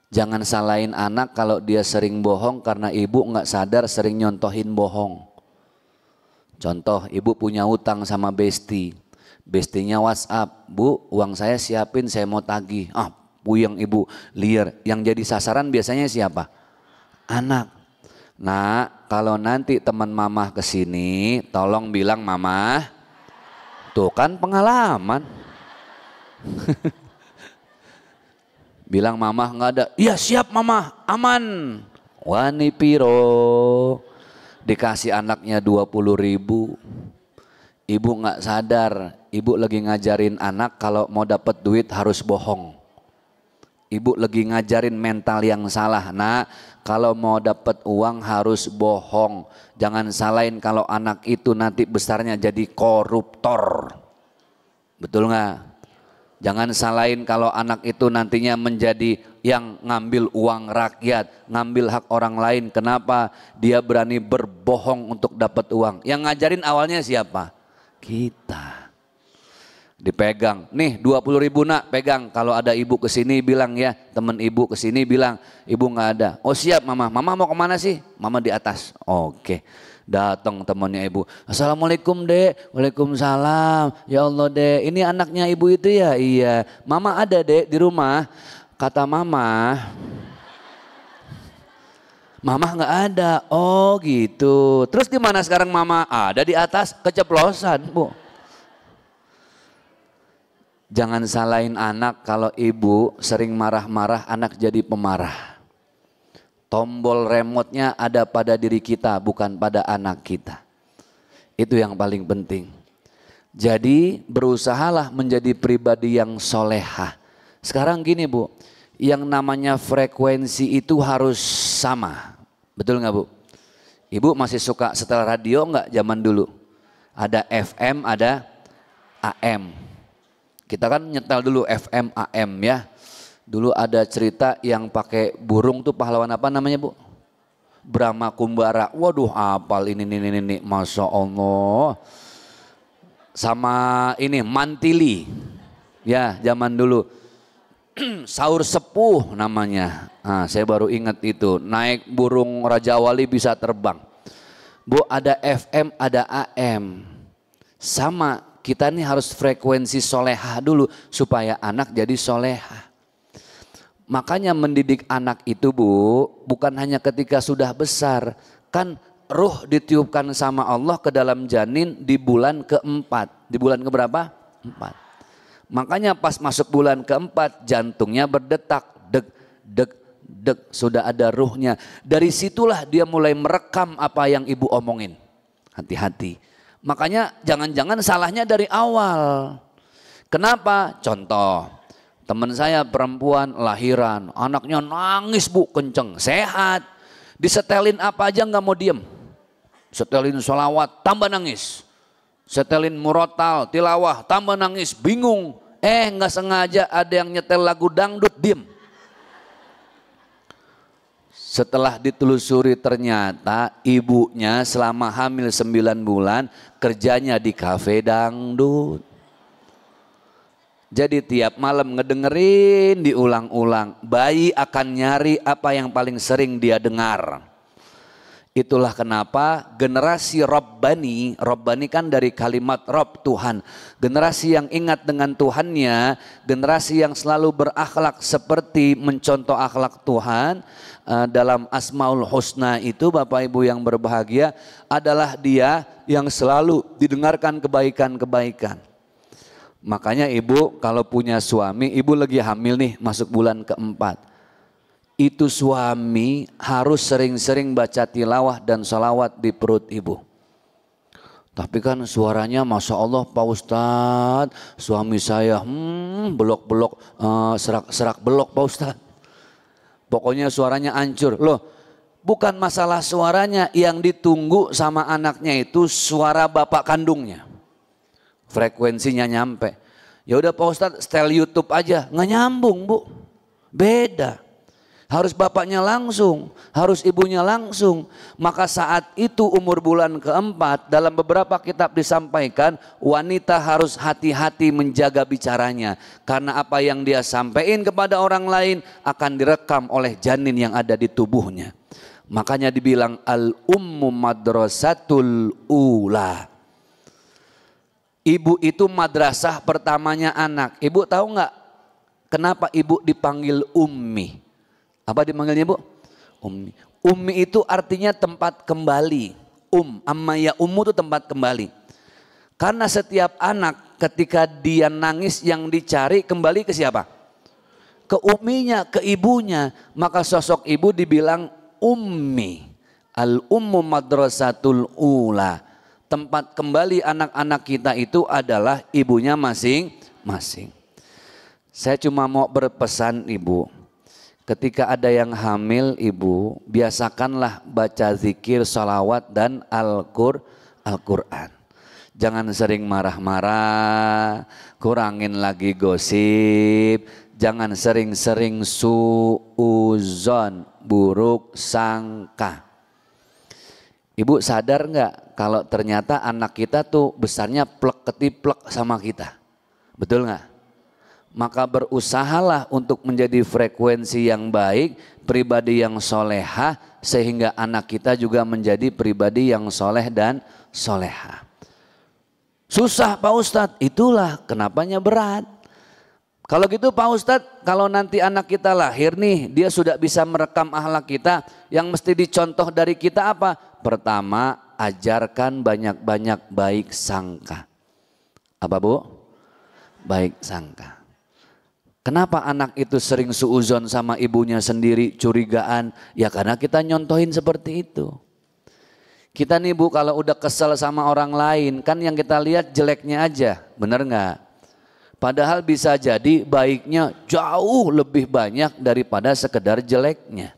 Jangan salahin anak kalau dia sering bohong karena ibu nggak sadar sering nyontohin bohong. Contoh, ibu punya utang sama besti. Bestinya WhatsApp, Bu, uang saya siapin, saya mau tagih. Puyeng ibu, liar. Yang jadi sasaran biasanya siapa? Anak. Nah, kalau nanti teman mamah kesini, tolong bilang mamah, tuh kan pengalaman. Bilang mamah nggak ada, iya siap mamah, aman. Wani piro, dikasih anaknya 20.000. Ibu nggak sadar, ibu lagi ngajarin anak kalau mau dapat duit harus bohong. Ibu lagi ngajarin mental yang salah. Nah, kalau mau dapat uang harus bohong. Jangan salahin kalau anak itu nanti besarnya jadi koruptor. Betul nggak? Jangan salahin kalau anak itu nantinya menjadi yang ngambil uang rakyat, ngambil hak orang lain. Kenapa? Dia berani berbohong untuk dapat uang. Yang ngajarin awalnya siapa? Kita. Dipegang, nih 20.000 nak, pegang. Kalau ada ibu kesini bilang ya, temen ibu kesini bilang, ibu nggak ada. Oh siap mama, mama mau kemana sih? Mama di atas. Oke. Datang temannya ibu, assalamualaikum dek, waalaikumsalam, ya Allah dek, ini anaknya ibu itu ya, iya, mama ada dek di rumah, kata mama nggak ada, oh gitu, terus di mana sekarang mama? Ada di atas, keceplosan bu. Jangan salahin anak kalau ibu sering marah-marah, anak jadi pemarah. Tombol remote-nya ada pada diri kita, bukan pada anak kita. Itu yang paling penting. Jadi berusahalah menjadi pribadi yang solehah. Sekarang gini bu, yang namanya frekuensi itu harus sama. Betul nggak bu? Ibu masih suka setel radio nggak zaman dulu? Ada FM, ada AM. Kita kan nyetel dulu FM, AM ya. Dulu ada cerita yang pakai burung tuh pahlawan apa namanya bu? Brahma Kumbara. Waduh apal ini, Masya Allah. Sama ini Mantili. Ya zaman dulu. Saur Sepuh namanya. Nah, saya baru ingat itu. Naik burung Raja Wali bisa terbang. Bu ada FM ada AM. Sama kita nih harus frekuensi solehah dulu. Supaya anak jadi solehah. Makanya mendidik anak itu bu, bukan hanya ketika sudah besar. Kan ruh ditiupkan sama Allah ke dalam janin di bulan keempat. Di bulan keberapa? 4. Makanya pas masuk bulan keempat jantungnya berdetak. Deg, deg, deg. Sudah ada ruhnya. Dari situlah dia mulai merekam apa yang ibu omongin. Hati-hati. Makanya jangan-jangan salahnya dari awal. Kenapa? Contoh. Teman saya perempuan lahiran, anaknya nangis bu kenceng, sehat. Disetelin apa aja nggak mau diem. Setelin sholawat tambah nangis. Setelin murotal, tilawah tambah nangis, bingung. Nggak sengaja ada yang nyetel lagu dangdut diem. Setelah ditelusuri ternyata ibunya selama hamil 9 bulan kerjanya di kafe dangdut. Jadi tiap malam ngedengerin diulang-ulang. Bayi akan nyari apa yang paling sering dia dengar. Itulah kenapa generasi Rabbani, Rabbani kan dari kalimat Rabb Tuhan. Generasi yang ingat dengan Tuhannya, generasi yang selalu berakhlak seperti mencontoh akhlak Tuhan. Dalam Asmaul Husna itu Bapak Ibu yang berbahagia adalah dia yang selalu didengarkan kebaikan-kebaikan. Makanya ibu kalau punya suami, ibu lagi hamil nih masuk bulan keempat. Itu suami harus sering-sering baca tilawah dan sholawat di perut ibu. Tapi kan suaranya Masya Allah Pak Ustadz, suami saya belok-belok, serak-serak belok Pak Ustadz. Pokoknya suaranya hancur. Loh bukan masalah suaranya, yang ditunggu sama anaknya itu suara bapak kandungnya. Frekuensinya nyampe. Ya udah Pak Ustadz setel YouTube aja, nggak nyambung bu, beda. Harus bapaknya langsung, harus ibunya langsung. Maka saat itu umur bulan keempat dalam beberapa kitab disampaikan wanita harus hati-hati menjaga bicaranya. Karena apa yang dia sampaikan kepada orang lain akan direkam oleh janin yang ada di tubuhnya. Makanya dibilang al-ummu madrasatul ula. Ibu itu madrasah pertamanya anak. Ibu tahu nggak kenapa ibu dipanggil ummi? Apa dipanggilnya bu? Ummi. Ummi itu artinya tempat kembali. Amma ya ummu itu tempat kembali. Karena setiap anak ketika dia nangis yang dicari kembali ke siapa? Ke umminya, ke ibunya. Maka sosok ibu dibilang ummi. Al ummu madrasatul ula. tempat kembali anak-anak kita itu adalah ibunya masing-masing. Saya cuma mau berpesan ibu, ketika ada yang hamil ibu, biasakanlah baca zikir, salawat dan Al-Quran. Jangan sering marah-marah, kurangin lagi gosip, jangan sering-sering suuzon, buruk sangka. Ibu sadar nggak kalau ternyata anak kita tuh besarnya plek ketiplek sama kita, betul nggak? Maka berusahalah untuk menjadi frekuensi yang baik, pribadi yang solehah, sehingga anak kita juga menjadi pribadi yang soleh dan solehah. Susah Pak Ustadz, itulah kenapanya berat. Kalau gitu Pak Ustadz, kalau nanti anak kita lahir nih, dia sudah bisa merekam akhlak kita, yang mesti dicontoh dari kita apa? Pertama, ajarkan banyak-banyak baik sangka. Apa Bu? Baik sangka. Kenapa anak itu sering suuzon sama ibunya sendiri, curigaan? Ya karena kita nyontohin seperti itu. Kita nih Bu kalau udah kesel sama orang lain, kan yang kita lihat jeleknya aja, bener nggak? Padahal bisa jadi baiknya jauh lebih banyak daripada sekedar jeleknya.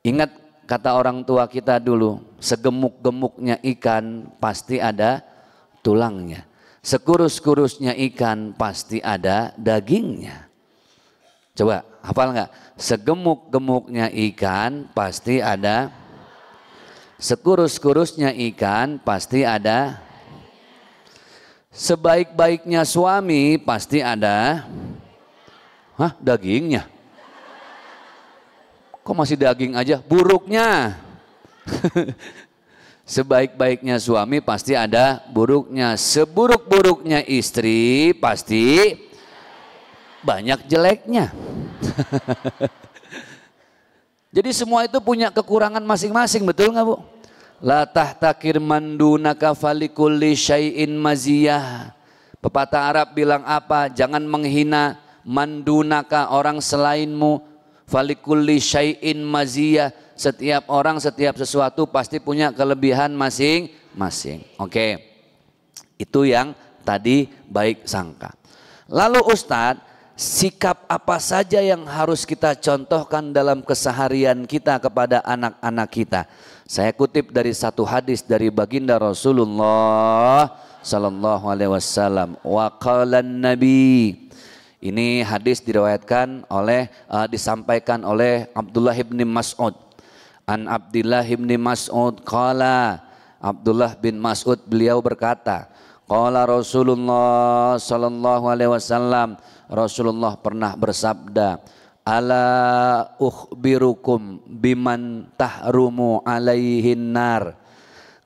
Ingat kata orang tua kita dulu, segemuk-gemuknya ikan pasti ada tulangnya. Sekurus-kurusnya ikan pasti ada dagingnya. Coba hafal nggak? Segemuk-gemuknya ikan pasti ada, sekurus-kurusnya ikan pasti ada, sebaik-baiknya suami pasti ada, dagingnya. Kok masih daging aja? Buruknya. Sebaik-baiknya suami pasti ada buruknya. Seburuk-buruknya istri pasti banyak jeleknya. Jadi semua itu punya kekurangan masing-masing, betul nggak Bu? La tahtakir mandunaka falikulli syai'in maziyah. Pepatah Arab bilang apa? Jangan menghina mandunaka, orang selainmu. Falikulli syai'in maziyah. Setiap orang, setiap sesuatu pasti punya kelebihan masing-masing. Oke, itu yang tadi baik sangka. Lalu Ustadz, sikap apa saja yang harus kita contohkan dalam keseharian kita kepada anak-anak kita? Saya kutip dari satu hadis dari baginda Rasulullah Sallallahu Alaihi Wasallam. Wa qalan Nabi. Ini hadis diriwayatkan oleh, disampaikan oleh Abdullah bin Mas'ud. An Abdullah bin Mas'ud qala, Abdullah bin Mas'ud beliau berkata, qala Rasulullah sallallahu alaihi wasallam, Rasulullah pernah bersabda, ala ukhbirukum biman tahrumu alaihin nar.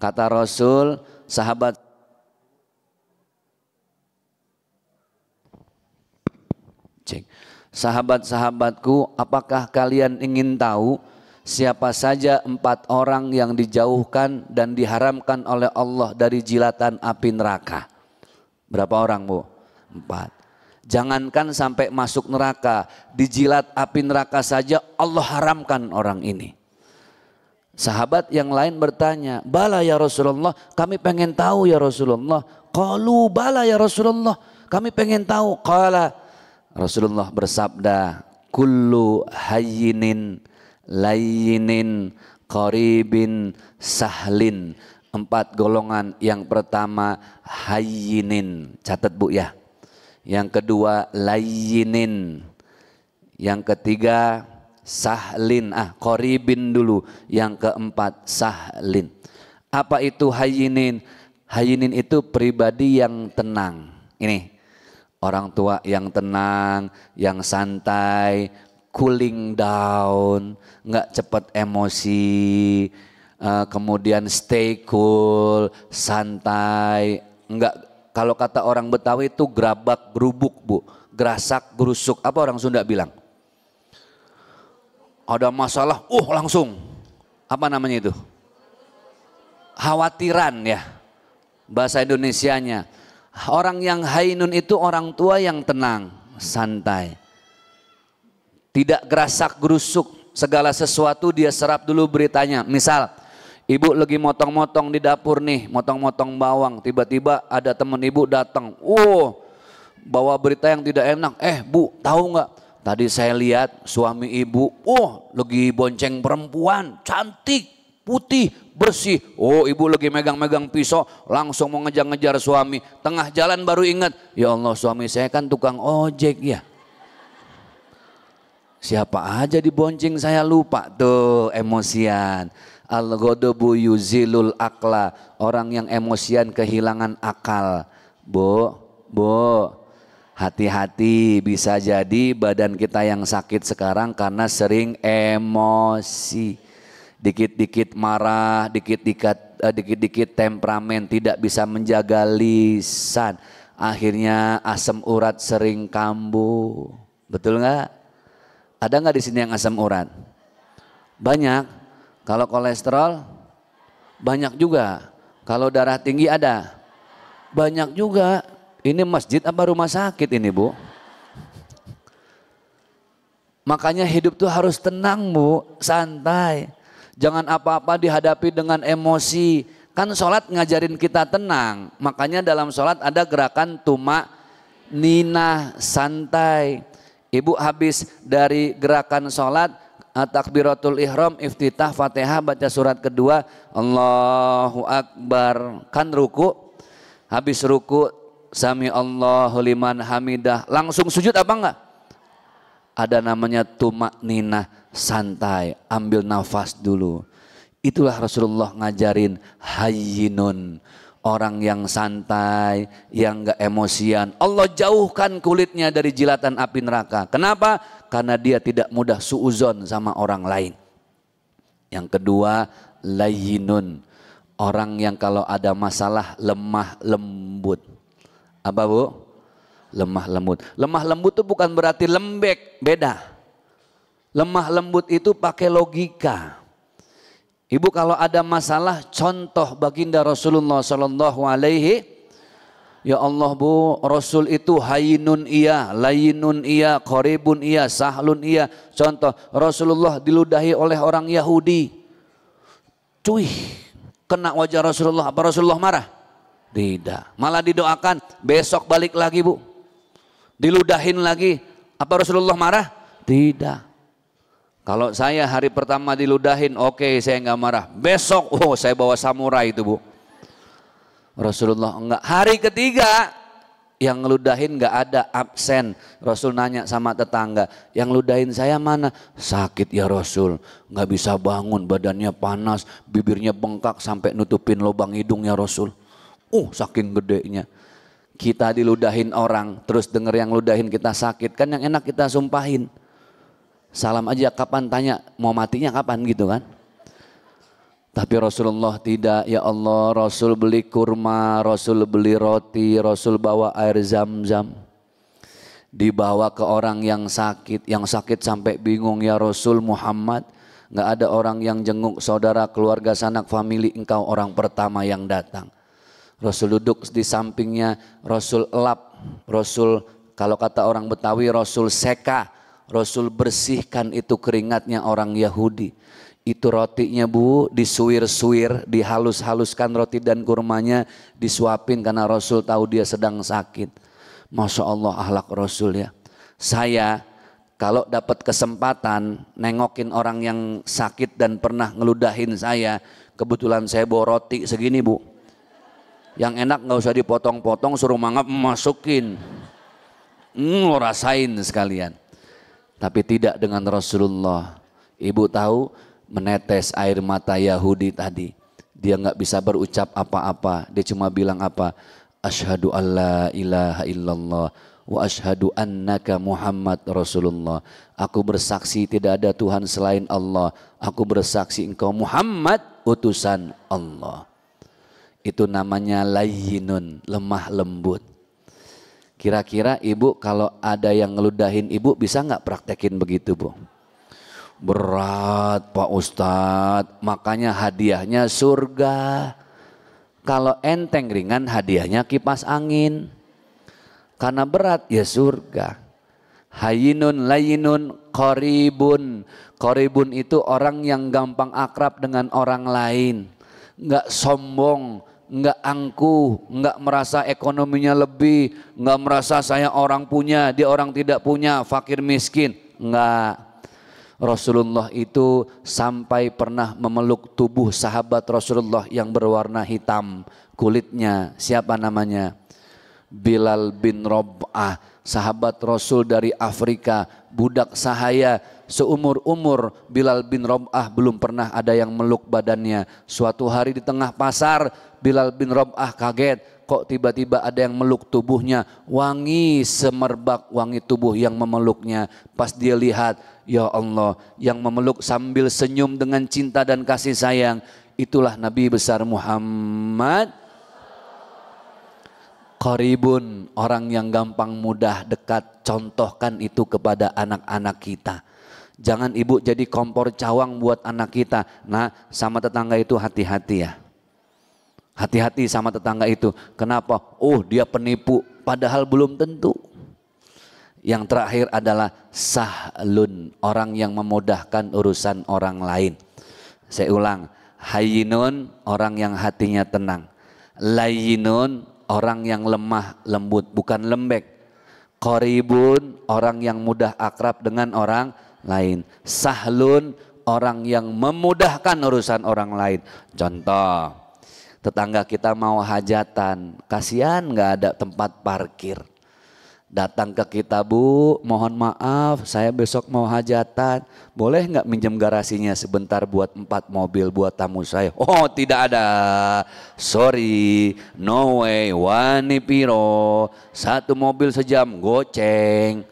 Kata Rasul, sahabat-sahabatku, apakah kalian ingin tahu siapa saja 4 orang yang dijauhkan dan diharamkan oleh Allah dari jilatan api neraka? Berapa orang Bu? 4. Jangankan sampai masuk neraka, dijilat api neraka saja Allah haramkan orang ini. Sahabat yang lain bertanya, bala ya Rasulullah, kami pengen tahu ya Rasulullah. Qalu bala ya Rasulullah, kami pengen tahu. Qala, Rasulullah bersabda, kullu hayyinin layyinin qaribin sahlin. 4 golongan. Yang pertama hayyinin, catat Bu ya. Yang kedua layyinin. Yang ketiga sahlin, qaribin dulu. Yang keempat sahlin. Apa itu hayyinin? Hayyinin itu pribadi yang tenang. Ini orang tua yang tenang, yang santai, cooling down, nggak cepat emosi, kemudian stay cool, santai, nggak, kalau kata orang Betawi itu gerabak gerubuk Bu, gerasak gerusuk, apa orang Sunda bilang? Ada masalah, langsung, apa namanya itu? Khawatiran ya, bahasa Indonesianya. Orang yang hainun itu orang tua yang tenang, santai. Tidak gerasak gerusuk, segala sesuatu dia serap dulu beritanya. Misal, Ibu lagi motong-motong di dapur nih, motong-motong bawang. Tiba-tiba ada teman ibu datang. Bawa berita yang tidak enak. Bu, tahu nggak? Tadi saya lihat suami ibu, lagi bonceng perempuan, cantik, putih, bersih. Ibu lagi megang-megang pisau, langsung mau ngejar-ngejar suami. Tengah jalan baru ingat, ya Allah suami saya kan tukang ojek ya. Siapa aja dibonceng saya lupa tuh, emosian. Al-ghadabu yuzilul akla. Orang yang emosian kehilangan akal. Bu, hati-hati, bisa jadi badan kita yang sakit sekarang karena sering emosi. Dikit-dikit marah, dikit-dikit temperamen, tidak bisa menjaga lisan. Akhirnya asam urat sering kambuh. Betul nggak? Ada nggak di sini yang asam urat? Banyak. Kalau kolesterol banyak juga. Kalau darah tinggi ada banyak juga. Ini masjid apa rumah sakit ini Bu? Makanya hidup tuh harus tenang Bu, santai. Jangan apa-apa dihadapi dengan emosi. Kan sholat ngajarin kita tenang. Makanya dalam sholat ada gerakan tumak ninah, santai. Ibu habis dari gerakan sholat, takbiratul ihram, iftitah, fatihah, baca surat kedua, Allahu Akbar, kan ruku. Habis ruku, sami Allahu liman hamidah, langsung sujud apa enggak? Ada namanya tumak ninah, santai, ambil nafas dulu. Itulah Rasulullah ngajarin hayyinun, orang yang santai, yang enggak emosian. Allah jauhkan kulitnya dari jilatan api neraka. Kenapa? Karena dia tidak mudah suuzon sama orang lain. Yang kedua, layyinun, orang yang kalau ada masalah lemah lembut. Apa Bu? Lemah lembut. Lemah lembut itu bukan berarti lembek, beda. Lemah lembut itu pakai logika. Ibu kalau ada masalah, contoh baginda Rasulullah Sallallahu Alaihi. Ya Allah Bu, Rasul itu hayyinun iya, layyinun iya, qaribun iya, sahlun iya. Contoh, Rasulullah diludahi oleh orang Yahudi. Cuy, kena wajah Rasulullah, apa Rasulullah marah? Tidak, malah didoakan, besok balik lagi Bu. Diludahin lagi, apa Rasulullah marah? Tidak. Kalau saya hari pertama diludahin, oke, saya nggak marah. Besok, saya bawa samurai itu Bu. Rasulullah enggak. Hari ketiga yang ngeludahin enggak ada, absen. Rasul nanya sama tetangga, yang ngeludahin saya mana? Sakit ya Rasul, enggak bisa bangun, badannya panas, bibirnya bengkak sampai nutupin lubang hidungnya Rasul. Saking gedenya. Kita diludahin orang, terus denger yang ludahin kita sakit, kan yang enak kita sumpahin. Salam aja kapan, tanya mau matinya kapan gitu kan. Tapi Rasulullah tidak, ya Allah, Rasul beli kurma, Rasul beli roti, Rasul bawa air zam-zam. Dibawa ke orang yang sakit sampai bingung, ya Rasul Muhammad, nggak ada orang yang jenguk saudara, keluarga, sanak, famili, engkau orang pertama yang datang. Rasul duduk di sampingnya, Rasul elap, Rasul kalau kata orang Betawi, Rasul seka, Rasul bersihkan itu keringatnya orang Yahudi. Itu rotinya Bu, disuir-suir, dihalus-haluskan roti dan kurmanya, disuapin karena Rasul tahu dia sedang sakit. Masya Allah akhlak Rasul ya. Saya kalau dapat kesempatan nengokin orang yang sakit dan pernah ngeludahin saya, kebetulan saya bawa roti segini Bu. Yang enak nggak usah dipotong-potong, suruh mangap masukin. Rasain sekalian. Tapi tidak dengan Rasulullah. Ibu tahu, menetes air mata Yahudi tadi, dia nggak bisa berucap apa-apa, dia cuma bilang apa? Asyhadu alla ilaha illallah wa asyhadu annaka Muhammad Rasulullah. Aku bersaksi tidak ada Tuhan selain Allah, aku bersaksi engkau Muhammad utusan Allah. Itu namanya layyinun, lemah lembut. Kira-kira ibu kalau ada yang ngeludahin ibu bisa nggak praktekin begitu Bu? Berat Pak Ustadz, makanya hadiahnya surga. Kalau enteng ringan hadiahnya kipas angin. Karena berat ya surga. Hayyinun layyinun qaribun. Qaribun itu orang yang gampang akrab dengan orang lain. Enggak sombong, enggak angkuh, enggak merasa ekonominya lebih, enggak merasa saya orang punya, dia orang tidak punya, fakir miskin. Enggak. Rasulullah itu sampai pernah memeluk tubuh sahabat Rasulullah yang berwarna hitam kulitnya. Siapa namanya? Bilal bin Rab'ah, sahabat Rasul dari Afrika, budak sahaya. Seumur-umur Bilal bin Rab'ah belum pernah ada yang meluk badannya. Suatu hari di tengah pasar, Bilal bin Rab'ah kaget, kok tiba-tiba ada yang meluk tubuhnya, wangi semerbak wangi tubuh yang memeluknya. Pas dia lihat, ya Allah, yang memeluk sambil senyum dengan cinta dan kasih sayang, itulah Nabi besar Muhammad. Qaribun, orang yang gampang mudah dekat. Contohkan itu kepada anak-anak kita. Jangan ibu jadi kompor cawang buat anak kita. Nah, sama tetangga itu hati-hati ya. Hati-hati sama tetangga itu. Kenapa? Oh, dia penipu, padahal belum tentu. Yang terakhir adalah sahlun, orang yang memudahkan urusan orang lain. Saya ulang, hayyinun, orang yang hatinya tenang. Layyinun, orang yang lemah lembut, bukan lembek. Qaribun, orang yang mudah akrab dengan orang lain. Sahlun, orang yang memudahkan urusan orang lain. Contoh, tetangga kita mau hajatan, kasihan nggak ada tempat parkir. Datang ke kita, Bu, mohon maaf saya besok mau hajatan, boleh nggak minjem garasinya sebentar buat 4 mobil buat tamu saya? Oh, tidak ada, sorry, no way, wani piro, 1 mobil sejam, goceng.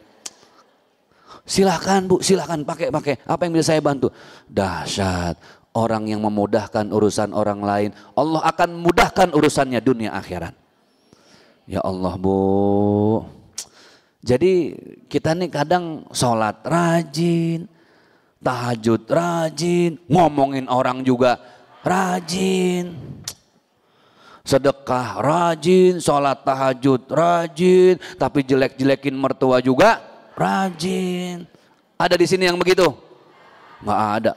Silahkan Bu, silahkan pakai, apa yang bisa saya bantu? Dahsyat, orang yang memudahkan urusan orang lain, Allah akan mudahkan urusannya dunia akhirat. Ya Allah, Bu. Jadi kita nih kadang sholat rajin, tahajud rajin, ngomongin orang juga rajin, sedekah rajin, sholat tahajud rajin, tapi jelek-jelekin mertua juga rajin. Ada di sini yang begitu? Nggak ada.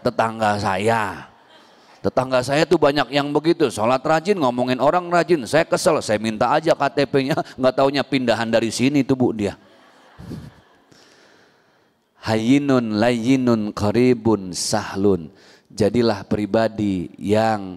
Tetangga saya tuh banyak yang begitu, sholat rajin, ngomongin orang rajin. Saya kesel, saya minta aja KTP-nya, nggak taunya pindahan dari sini tuh Bu dia. Hayyinun layyinun qaribun sahlun. Jadilah pribadi yang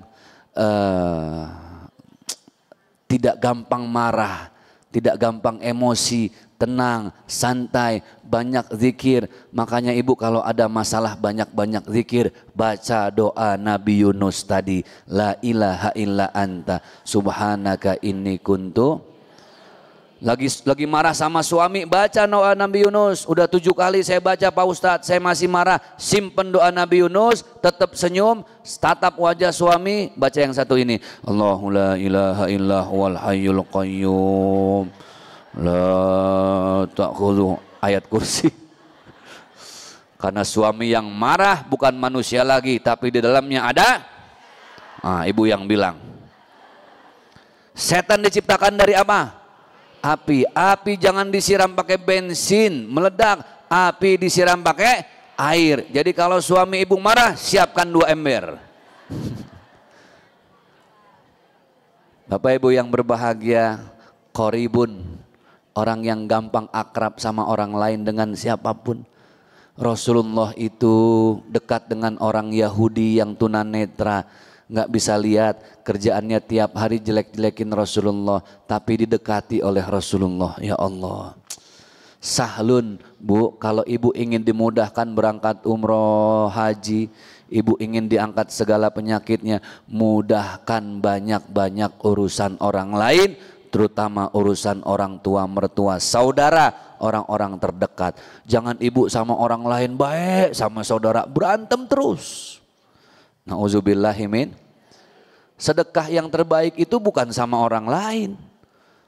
tidak gampang marah, tidak gampang emosi, tenang, santai, banyak zikir. Makanya ibu kalau ada masalah banyak-banyak zikir, baca doa Nabi Yunus tadi, la ilaha illa anta subhanaka inni kuntu. Lagi marah sama suami, baca doa Nabi Yunus. Udah 7 kali saya baca Pak Ustadz, saya masih marah. Simpen doa Nabi Yunus, tetap senyum, tatap wajah suami, baca yang satu ini. Allahu la ilaha illa huwal hayyul qayyum. La ta'khudhu, ayat kursi. Karena suami yang marah bukan manusia lagi, tapi di dalamnya ada ibu yang bilang. Setan diciptakan dari apa? Api. Api jangan disiram pakai bensin, meledak. Api disiram pakai air. Jadi kalau suami ibu marah, siapkan 2 ember. Bapak Ibu yang berbahagia, qaribun, orang yang gampang akrab sama orang lain dengan siapapun. Rasulullah itu dekat dengan orang Yahudi yang tunanetra, nggak bisa lihat, kerjaannya tiap hari jelek-jelekin Rasulullah, tapi didekati oleh Rasulullah. Ya Allah, sahlun Bu, kalau ibu ingin dimudahkan berangkat umroh haji, ibu ingin diangkat segala penyakitnya, mudahkan banyak-banyak urusan orang lain, terutama urusan orang tua, mertua, saudara, orang-orang terdekat. Jangan ibu sama orang lain baik, sama saudara berantem terus. Nauzubillahimin. Sedekah yang terbaik itu bukan sama orang lain.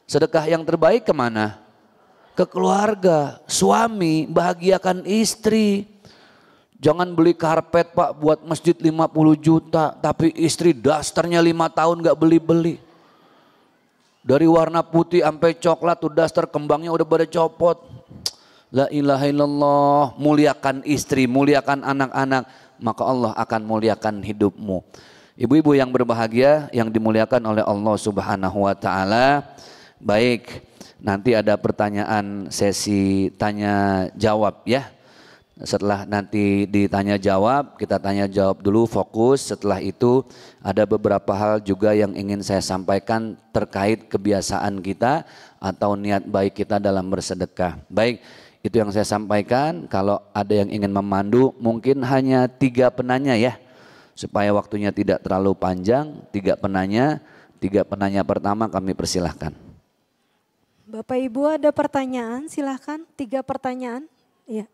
Sedekah yang terbaik kemana? Ke keluarga. Suami bahagiakan istri. Jangan beli karpet Pak buat masjid 50 juta, tapi istri dasternya 5 tahun gak beli-beli. Dari warna putih sampai coklat tuh daster, kembangnya udah pada copot. La ilaha illallah, muliakan istri, muliakan anak-anak, maka Allah akan muliakan hidupmu. Ibu-ibu yang berbahagia yang dimuliakan oleh Allah Subhanahu wa taala. Baik, nanti ada pertanyaan sesi tanya jawab ya. Setelah nanti ditanya jawab, kita tanya jawab dulu fokus. Setelah itu ada beberapa hal juga yang ingin saya sampaikan terkait kebiasaan kita atau niat baik kita dalam bersedekah. Baik, itu yang saya sampaikan. Kalau ada yang ingin memandu, mungkin hanya 3 penanya ya. Supaya waktunya tidak terlalu panjang, 3 penanya. 3 penanya pertama kami persilahkan. Bapak Ibu ada pertanyaan, silahkan 3 pertanyaan. Iya.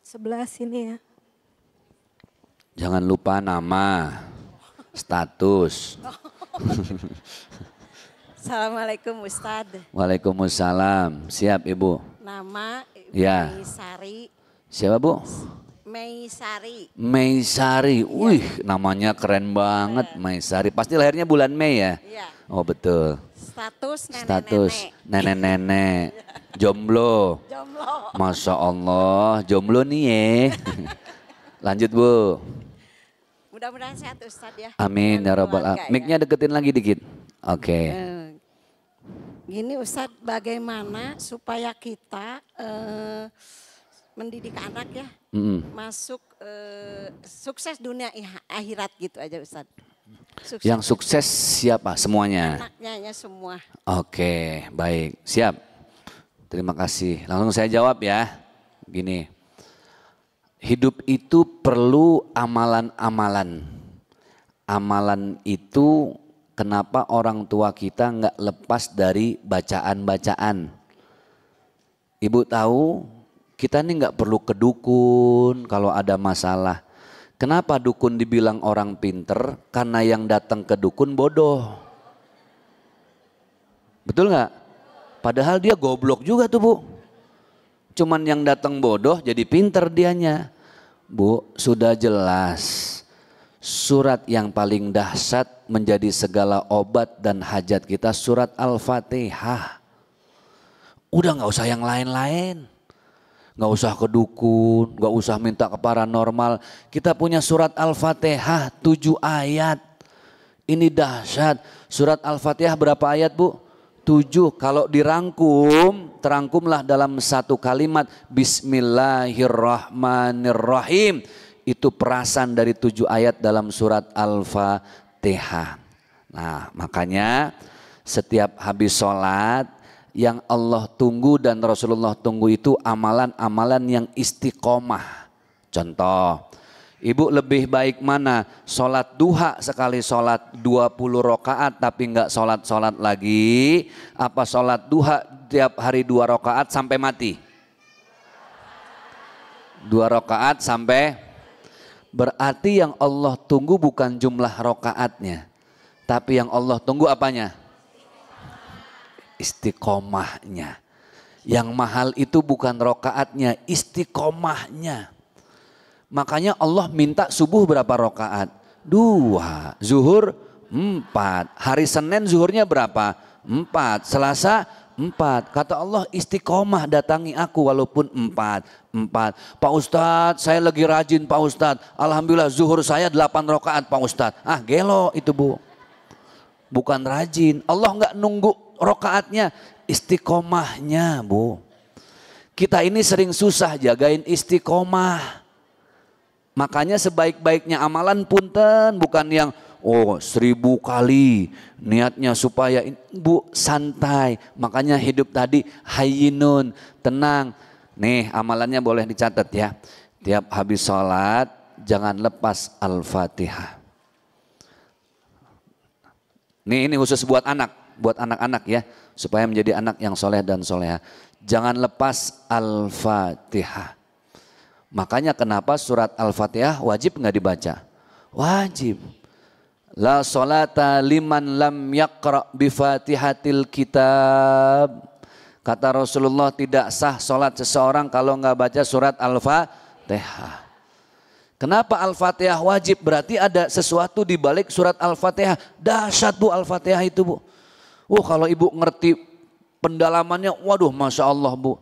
Sebelah sini ya. Jangan lupa nama, status. Assalamualaikum Ustadz. Waalaikumsalam. Siap Ibu. Nama Ya. Meisari. Siapa Bu? Meisari. Meisari. Wih, namanya keren banget Meisari. Pasti lahirnya bulan Mei ya? Iya. Oh betul. Status nenek-nenek. Status nenek-nenek. Jomblo. Jomblo. Masya Allah, jomblo nih ya. Lanjut Bu. Mudah-mudahan sehat Ustadz ya. Amin ya Rabbal Alamin. Mic-nya deketin lagi dikit. Oke. Gini Ustadz, bagaimana supaya kita mendidik anak ya, masuk sukses dunia akhirat gitu aja Ustadz. Sukses. Yang sukses siapa? Semuanya? Anaknya ya semua. Oke, baik. Siap. Terima kasih. Langsung saya jawab ya. Gini, hidup itu perlu amalan-amalan. Amalan itu kenapa orang tua kita nggak lepas dari bacaan-bacaan. Ibu tahu kita ini nggak perlu ke dukun kalau ada masalah. Kenapa dukun dibilang orang pinter? Karena yang datang ke dukun bodoh. Betul nggak? Padahal dia goblok juga tuh Bu. Cuman yang datang bodoh jadi pinter dianya. Bu, sudah jelas. Surat yang paling dahsyat menjadi segala obat dan hajat kita surat Al-Fatihah. Udah gak usah yang lain-lain. Gak usah ke dukun, gak usah minta ke paranormal. Kita punya surat Al-Fatihah 7 ayat. Ini dahsyat. Surat Al-Fatihah berapa ayat Bu? 7. Kalau dirangkum, terangkumlah dalam satu kalimat. Bismillahirrahmanirrahim. Itu perasan dari 7 ayat dalam surat Al-Fatihah. Nah makanya setiap habis sholat yang Allah tunggu dan Rasulullah tunggu itu amalan-amalan yang istiqomah. Contoh, Ibu lebih baik mana? Sholat duha sekali sholat 20 rakaat tapi enggak sholat lagi. Apa sholat duha tiap hari 2 rakaat sampai mati? 2 rakaat sampai. Berarti yang Allah tunggu bukan jumlah rokaatnya. Tapi yang Allah tunggu apanya? Istiqomahnya. Yang mahal itu bukan rokaatnya, istiqomahnya. Makanya Allah minta subuh berapa rokaat? 2. Zuhur 4. Hari Senin zuhurnya berapa? 4. Selasa 4. Kata Allah istiqomah datangi aku walaupun 4. Pak Ustadz saya lagi rajin Pak Ustadz. Alhamdulillah zuhur saya 8 rakaat Pak Ustadz. Ah gelo itu Bu. Bukan rajin. Allah nggak nunggu rakaatnya. Istiqomahnya Bu. Kita ini sering susah jagain istiqomah. Makanya sebaik-baiknya amalan punten bukan yang 1000 kali niatnya supaya Bu santai. Makanya hidup tadi hayyinun, tenang. Nih amalannya boleh dicatat ya. Tiap habis sholat jangan lepas Al-Fatihah. Nih ini khusus buat anak-anak ya. Supaya menjadi anak yang soleh dan soleha. Jangan lepas Al-Fatihah. Makanya kenapa surat Al-Fatihah wajib nggak dibaca? Wajib. La sholata liman lam yaqra' bifatihatil kitab. Kata Rasulullah tidak sah sholat seseorang kalau nggak baca surat Al-Fatihah. Kenapa Al-Fatihah wajib? Berarti ada sesuatu di balik surat Al-Fatihah. Dahsyat Bu Al-Fatihah itu Bu. Kalau Ibu ngerti pendalamannya waduh Masya Allah Bu.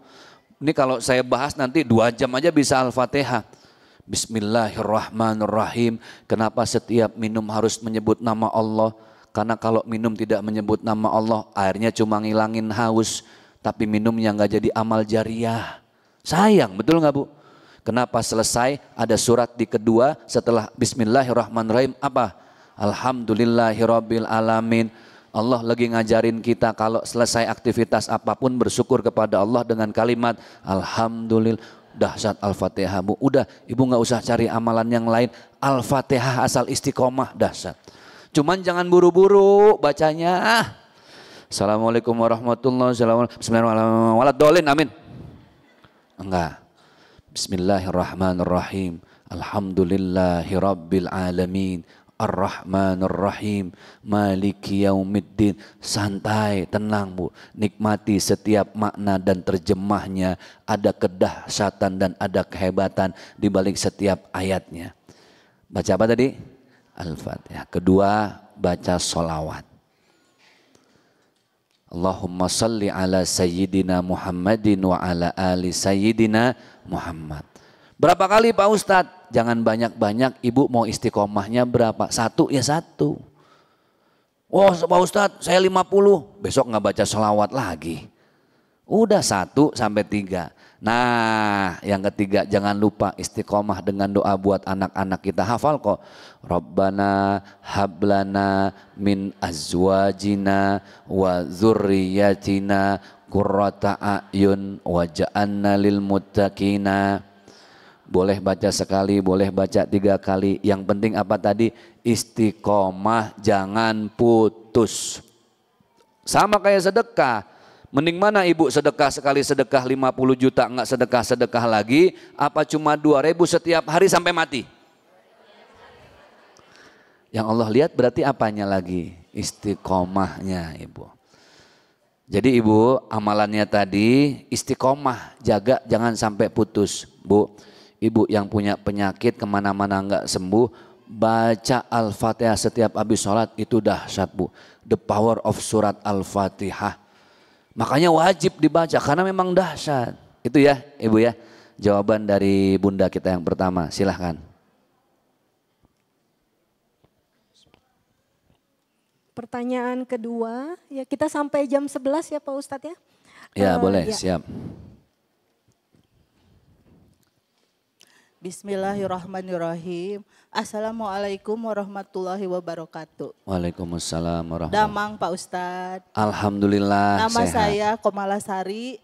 Ini kalau saya bahas nanti 2 jam aja bisa Al-Fatihah. Bismillahirrahmanirrahim. Kenapa setiap minum harus menyebut nama Allah? Karena kalau minum tidak menyebut nama Allah, airnya cuma ngilangin haus. Tapi minumnya nggak jadi amal jariah. Sayang, betul nggak Bu? Kenapa selesai ada surat di kedua setelah Bismillahirrahmanirrahim apa? Alhamdulillahirabbil alamin. Allah lagi ngajarin kita kalau selesai aktivitas apapun bersyukur kepada Allah dengan kalimat Alhamdulillah. Dahsyat Al-Fatihah Bu. Udah ibu nggak usah cari amalan yang lain. Al-Fatihah asal istiqomah dahsyat. Cuman jangan buru-buru bacanya. Assalamualaikum warahmatullahi wabarakatuh. Bismillahirrahmanirrahim. Amin. Enggak. Bismillahirrahmanirrahim. Alhamdulillahirabbil alamin. Ar-Rahmanir-Rahim, Maliki Yaumiddin. Santai, tenang Bu. Nikmati setiap makna dan terjemahnya. Ada kedahsyatan dan ada kehebatan di balik setiap ayatnya. Baca apa tadi? Al-Fatihah. Kedua, baca sholawat. Allahumma salli ala Sayyidina Muhammadin wa ala ali Sayyidina Muhammad. Berapa kali Pak Ustadz? Jangan banyak-banyak, ibu mau istiqomahnya berapa? 1 ya 1. Oh Pak Ustadz saya 50, besok nggak baca sholawat lagi. Udah 1 sampai 3. Nah yang ketiga jangan lupa istiqomah dengan doa buat anak-anak kita. Hafal kok. Rabbana hablana min azwajina wa dzurriyyatina qurrata a'yun waj'alna lil muttaqina. Boleh baca sekali, boleh baca 3 kali. Yang penting apa tadi? Istiqomah, jangan putus. Sama kayak sedekah. Mending mana ibu sedekah sekali sedekah 50 juta enggak sedekah lagi. Apa cuma 2.000 setiap hari sampai mati? Yang Allah lihat berarti apanya lagi? Istiqomahnya ibu. Jadi ibu amalannya tadi istiqomah. Jaga jangan sampai putus Bu. Ibu yang punya penyakit kemana-mana enggak sembuh, baca Al-Fatihah setiap habis sholat itu dahsyat Bu. The power of surat Al-Fatihah. Makanya wajib dibaca karena memang dahsyat. Itu ya ibu ya, jawaban dari bunda kita yang pertama. Silahkan. Pertanyaan kedua, ya kita sampai jam 11 ya Pak Ustadz ya. Ya boleh, ya. siap. Bismillahirrahmanirrahim. Assalamualaikum warahmatullahi wabarakatuh. Waalaikumsalam warahmatullahi wabarakatuh. Damang Pak Ustadz. Alhamdulillah Nama sehat. saya Komalasari.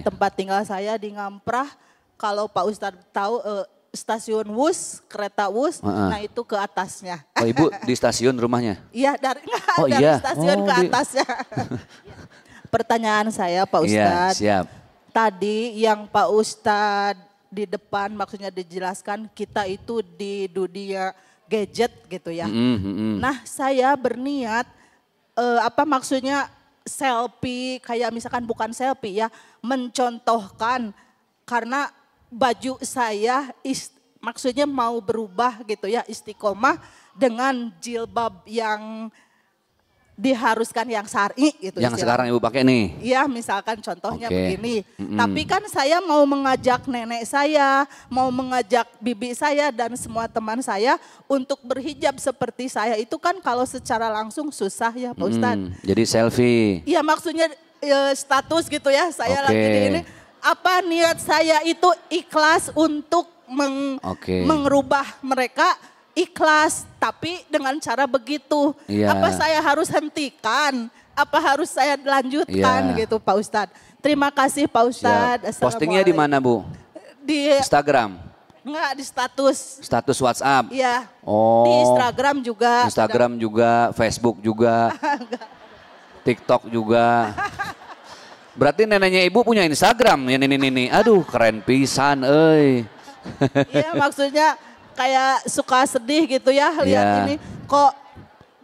Tempat tinggal saya di Ngamprah. Kalau Pak Ustadz tahu stasiun Wus, kereta Wus, nah itu ke atasnya. Oh ibu di stasiun rumahnya? Iya dari iya. stasiun ke atasnya. Pertanyaan saya Pak Ustadz. Iya siap. Tadi yang Pak Ustadz di depan maksudnya dijelaskan kita itu di dunia gadget gitu ya. Nah saya berniat apa maksudnya selfie kayak misalkan bukan selfie ya. Mencontohkan karena baju saya maksudnya mau berubah gitu ya istiqomah dengan jilbab yang diharuskan yang syar'i gitu. Yang sekarang ibu pakai nih? Iya misalkan contohnya begini. Tapi kan saya mau mengajak nenek saya, mau mengajak bibi saya dan semua teman saya untuk berhijab seperti saya. Itu kan kalau secara langsung susah ya Pak Ustadz. Jadi selfie? Iya maksudnya status gitu ya saya lagi di ini. Apa niat saya itu ikhlas untuk merubah mereka. Ikhlas tapi dengan cara begitu. Apa saya harus hentikan? Apa harus saya lanjutkan gitu Pak Ustadz? Terima kasih Pak Ustadz. Postingnya di mana Bu? Di Instagram? Enggak di status. Status WhatsApp? Iya. Oh. Di Instagram juga. Instagram juga, Facebook juga. TikTok juga. Berarti neneknya ibu punya Instagram ya ini. Aduh keren pisan euy. Iya maksudnya kayak suka sedih gitu ya lihat ini kok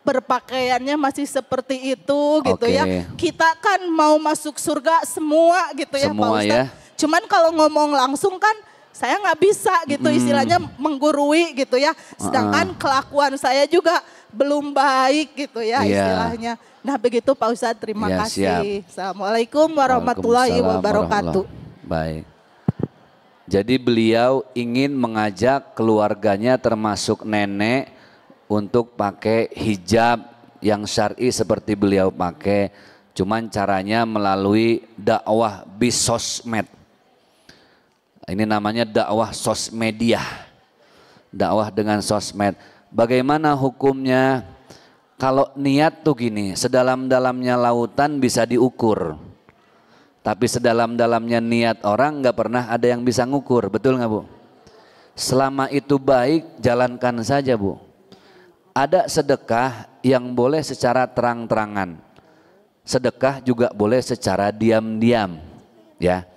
berpakaiannya masih seperti itu gitu ya. Kita kan mau masuk surga semua gitu ya Pak Ustadz. Cuman kalau ngomong langsung kan saya nggak bisa gitu istilahnya menggurui gitu ya. Sedangkan kelakuan saya juga belum baik gitu ya istilahnya. Nah begitu Pak Ustadz, terima kasih. Siap. Assalamualaikum warahmatullahi wabarakatuh. Baik. Jadi beliau ingin mengajak keluarganya termasuk nenek untuk pakai hijab yang syar'i seperti beliau pakai. Cuman caranya melalui dakwah bisosmed. Ini namanya dakwah sosmedia. Dakwah dengan sosmed. Bagaimana hukumnya? Kalau niat tuh gini, sedalam-dalamnya lautan bisa diukur. Tapi sedalam-dalamnya niat orang nggak pernah ada yang bisa ngukur, betul nggak Bu? Selama itu baik, jalankan saja Bu. Ada sedekah yang boleh secara terang-terangan. Sedekah juga boleh secara diam-diam, ya.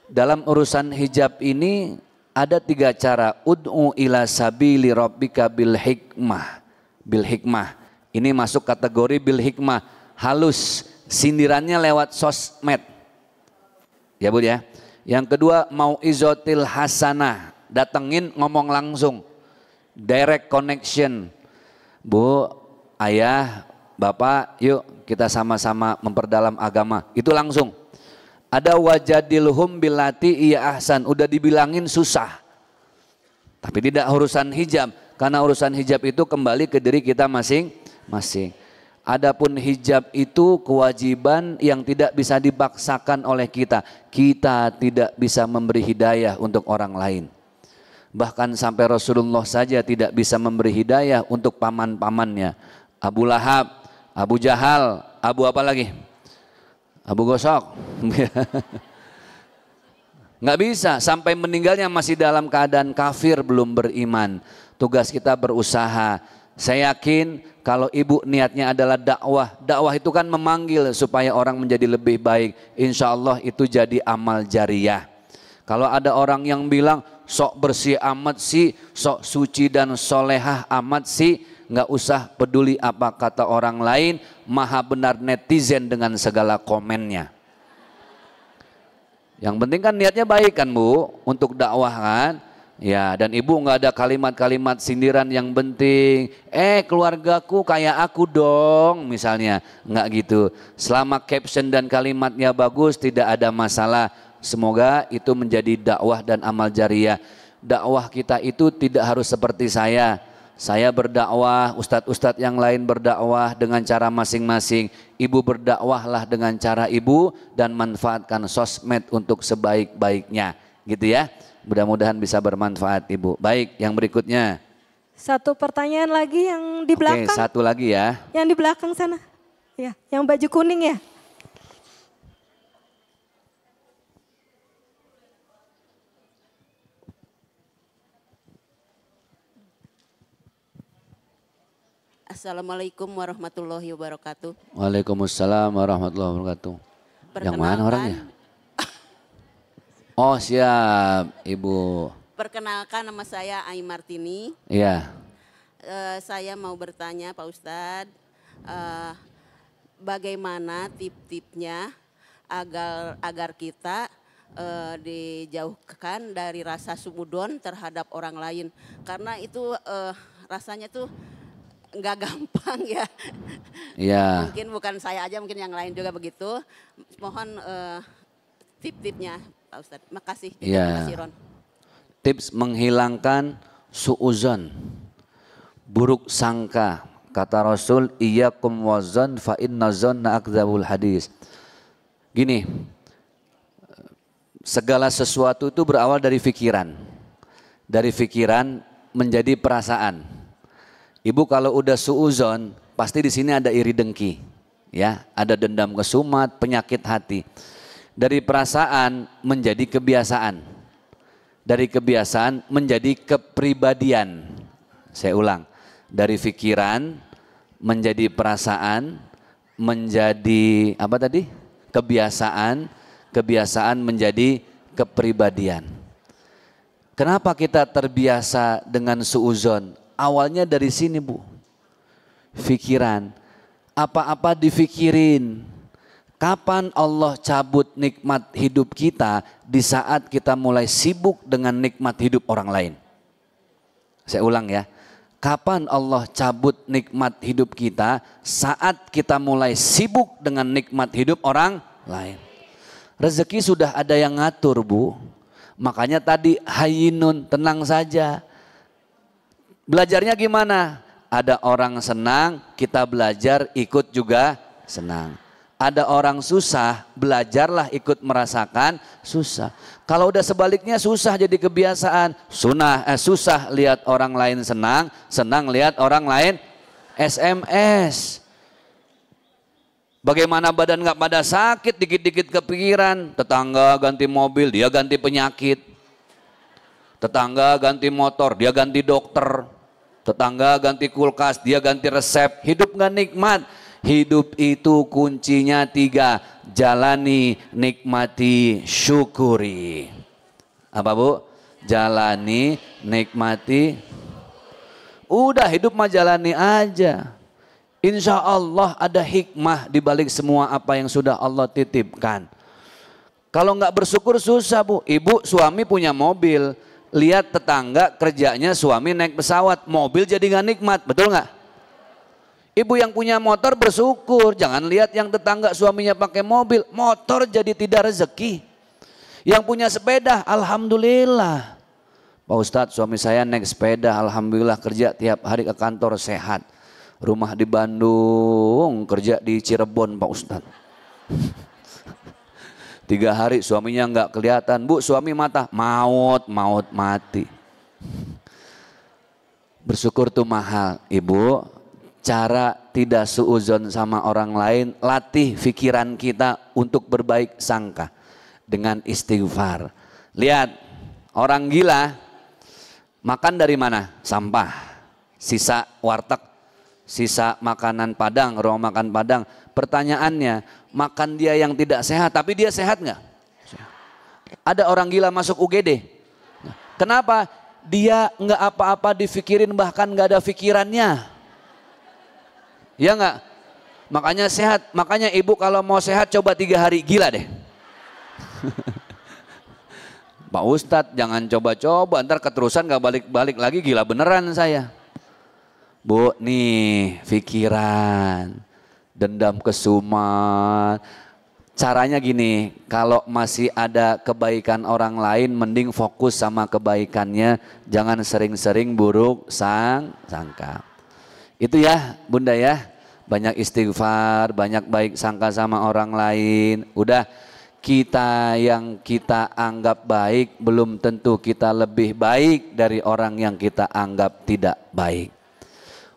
Dalam urusan hijab ini ada 3 cara. Ud'u ila sabili rabbika bil hikmah. Bil hikmah. Ini masuk kategori bil hikmah. Halus, sindirannya lewat sosmed. Ya Bu ya. Yang kedua mau'izotil hasanah, datengin ngomong langsung. Direct connection. Bu, ayah, bapak, yuk kita sama-sama memperdalam agama. Itu langsung. Ada wajadilhum billati iya ahsan, udah dibilangin susah. Tapi tidak urusan hijab, karena urusan hijab itu kembali ke diri kita masing-masing. Adapun hijab itu kewajiban yang tidak bisa dipaksakan oleh kita. Kita tidak bisa memberi hidayah untuk orang lain. Bahkan sampai Rasulullah saja tidak bisa memberi hidayah untuk paman-pamannya. Abu Lahab, Abu Jahal, Abu apa lagi? Abu Gosok. Nggak bisa, sampai meninggalnya masih dalam keadaan kafir, belum beriman. Tugas kita berusaha. Saya yakin kalau ibu niatnya adalah dakwah. Dakwah itu kan memanggil supaya orang menjadi lebih baik. Insya Allah itu jadi amal jariyah. Kalau ada orang yang bilang sok bersih amat sih, sok suci dan solehah amat sih, nggak usah peduli apa kata orang lain. Maha benar netizen dengan segala komennya. Yang penting kan niatnya baik kan Bu, untuk dakwah kan. Ya, dan ibu nggak ada kalimat-kalimat sindiran yang penting. Keluargaku kayak aku dong, misalnya nggak gitu. Selama caption dan kalimatnya bagus, tidak ada masalah. Semoga itu menjadi dakwah dan amal jariyah. Dakwah kita itu tidak harus seperti saya. Saya berdakwah, ustadz-ustadz yang lain berdakwah dengan cara masing-masing. Ibu berdakwahlah dengan cara ibu dan manfaatkan sosmed untuk sebaik-baiknya, gitu ya. Mudah-mudahan bisa bermanfaat Ibu. Baik, yang berikutnya. Satu pertanyaan lagi yang di belakang. Oke, satu lagi ya. Yang di belakang sana. Ya, yang baju kuning ya. Assalamualaikum warahmatullahi wabarakatuh. Waalaikumsalam warahmatullahi wabarakatuh. Yang mana orangnya? Oh siap Ibu. Perkenalkan nama saya Ai Martini. Iya. Saya mau bertanya Pak Ustadz, bagaimana tip-tipnya agar kita dijauhkan dari rasa sumudon terhadap orang lain. Karena itu rasanya tuh nggak gampang ya. Iya. Mungkin bukan saya aja, mungkin yang lain juga begitu. Mohon tip-tipnya. Pak Ustadz, makasih. Ya. Ron. Tips menghilangkan suuzon, buruk sangka. Kata Rasul, iyyakum wazan fa inna zanna akdzabul hadis. Gini, segala sesuatu itu berawal dari pikiran. Dari pikiran menjadi perasaan. Ibu kalau udah suuzon, pasti di sini ada iri dengki, ya, ada dendam kesumat, penyakit hati. Dari perasaan menjadi kebiasaan. Dari kebiasaan menjadi kepribadian. Saya ulang. Dari pikiran menjadi perasaan, menjadi apa tadi? Kebiasaan, kebiasaan menjadi kepribadian. Kenapa kita terbiasa dengan suuzon? Awalnya dari sini Bu. Pikiran. Apa-apa difikirin. Kapan Allah cabut nikmat hidup kita? Di saat kita mulai sibuk dengan nikmat hidup orang lain. Saya ulang ya. Kapan Allah cabut nikmat hidup kita? Saat kita mulai sibuk dengan nikmat hidup orang lain. Rezeki sudah ada yang ngatur, Bu. Makanya tadi hayyinun, tenang saja. Belajarnya gimana? Ada orang senang, kita belajar ikut juga senang. Ada orang susah, belajarlah ikut merasakan susah. Kalau udah sebaliknya susah jadi kebiasaan. Susah lihat orang lain senang, senang lihat orang lain SMS. Bagaimana badan nggak pada sakit, dikit-dikit kepikiran. Tetangga ganti mobil, dia ganti penyakit. Tetangga ganti motor, dia ganti dokter. Tetangga ganti kulkas, dia ganti resep. Hidup nggak nikmat. Hidup itu kuncinya 3. Jalani, nikmati, syukuri. Apa Bu? Jalani, nikmati. Udah hidup mah jalani aja. Insya Allah ada hikmah di balik semua apa yang sudah Allah titipkan. Kalau nggak bersyukur susah Bu. Ibu suami punya mobil. Lihat tetangga kerjanya suami naik pesawat. Mobil jadi nggak nikmat, betul nggak? Ibu yang punya motor bersyukur, jangan lihat yang tetangga suaminya pakai mobil, motor jadi tidak rezeki. Yang punya sepeda, alhamdulillah. Pak Ustadz, suami saya naik sepeda, alhamdulillah kerja tiap hari ke kantor sehat. Rumah di Bandung, kerja di Cirebon Pak Ustadz. 3 hari suaminya nggak kelihatan, Bu suami mata, maut mati. Bersyukur tuh mahal, Ibu. Cara tidak suuzon sama orang lain, latih pikiran kita untuk berbaik sangka dengan istighfar. Lihat, orang gila makan dari mana? Sampah, sisa warteg, sisa makanan Padang, rumah makan Padang. Pertanyaannya, makan dia yang tidak sehat, tapi dia sehat nggak? Ada orang gila masuk UGD. Kenapa? Dia nggak apa-apa difikirin, bahkan nggak ada pikirannya. Ya enggak? Makanya sehat. Makanya ibu kalau mau sehat coba 3 hari gila deh. Pak Ustadz jangan coba-coba, ntar keterusan gak balik-balik lagi, gila beneran saya. Bu nih pikiran, dendam kesumat. Caranya gini, kalau masih ada kebaikan orang lain mending fokus sama kebaikannya. Jangan sering-sering buruk sangka. Itu ya Bunda ya, banyak istighfar, banyak baik sangka sama orang lain. Udah, kita yang kita anggap baik belum tentu kita lebih baik dari orang yang kita anggap tidak baik.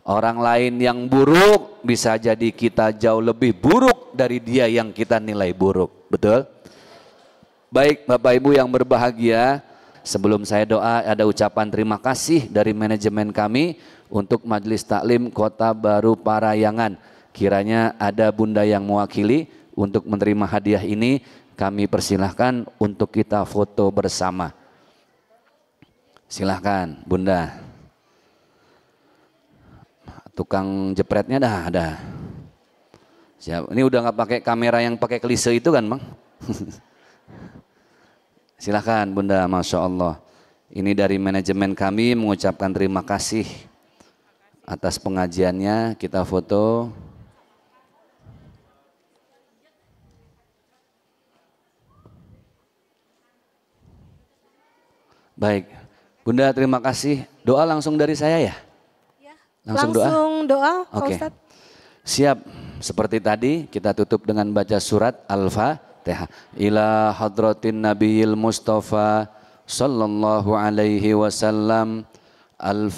Orang lain yang buruk bisa jadi kita jauh lebih buruk dari dia yang kita nilai buruk. Betul? Baik Bapak Ibu yang berbahagia, sebelum saya doa ada ucapan terima kasih dari manajemen kami untuk Majelis Taklim Kota Baru Parayangan. Kiranya ada Bunda yang mewakili untuk menerima hadiah ini, kami persilahkan untuk kita foto bersama. Silahkan Bunda. Tukang jepretnya dah ada. Siap. Ini udah nggak pakai kamera yang pakai klise itu kan Bang? Silahkan Bunda, Masya Allah. Ini dari manajemen kami mengucapkan terima kasih atas pengajiannya. Kita foto. Baik, Bunda terima kasih. Doa langsung dari saya ya? Langsung doa Pak Oke. Ustadz. Siap, seperti tadi kita tutup dengan baca surat Al-Fatihah. Ila hadratin Nabiyil Mustafa sallallahu alaihi wasallam. Al-Fatihah.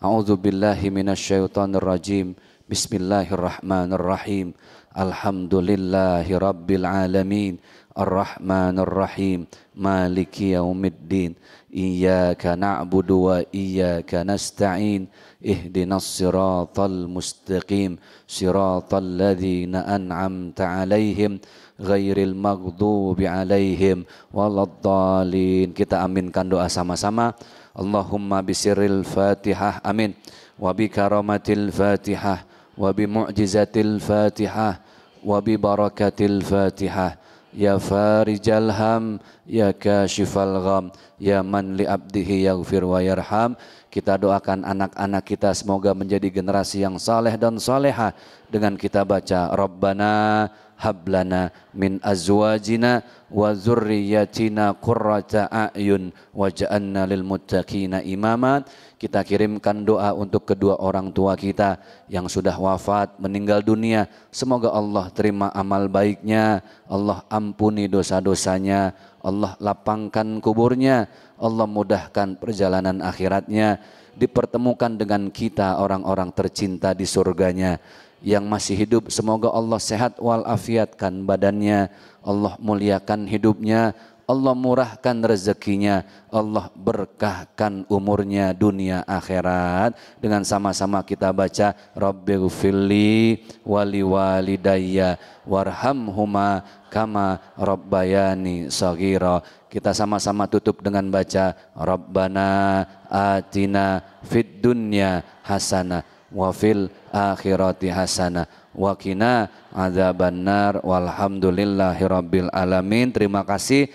A'udzu billahi minasyaitonir rajim. Bismillahirrahmanirrahim. Alhamdulillahi rabbil alamin. Ar-Rahmanir Rahim. Maliki yaumiddin. Iyyaka na'budu wa iyyaka nasta'in. Ihdinas siratal mustaqim. Siratal ladzina an'amta 'alaihim ghairil maghdubi 'alaihim waladdallin. Kita aminkan doa sama-sama. Allahumma bisirril Fatihah. Amin. Wa bi karamatil Fatihah wa bi mu'jizatil Fatihah wa bi barakatil Fatihah. Ya farijal ham, ya kashifal gham, ya man li abdihi yaghfir wa yarham. Kita doakan anak-anak kita semoga menjadi generasi yang saleh dan salehah dengan kita baca Rabbana hablana min azwajina wa dzurriyyatina qurrata a'yun waj'alna lil muttaqina imama. Kita kirimkan doa untuk kedua orang tua kita yang sudah wafat, meninggal dunia. Semoga Allah terima amal baiknya, Allah ampuni dosa-dosanya, Allah lapangkan kuburnya, Allah mudahkan perjalanan akhiratnya, dipertemukan dengan kita orang-orang tercinta di surganya. Yang masih hidup semoga Allah sehat walafiatkan badannya, Allah muliakan hidupnya, Allah murahkan rezekinya, Allah berkahkan umurnya dunia akhirat. Dengan sama-sama kita baca Rabbighfirli wali walidayya warhamhuma kama rabbayani shaghira. Kita sama-sama tutup dengan baca Rabbana atina fid dunya hasanah wa fil akhirati hasanah wa qina adzabannar walhamdulillahi rabbil alamin. Terima kasih.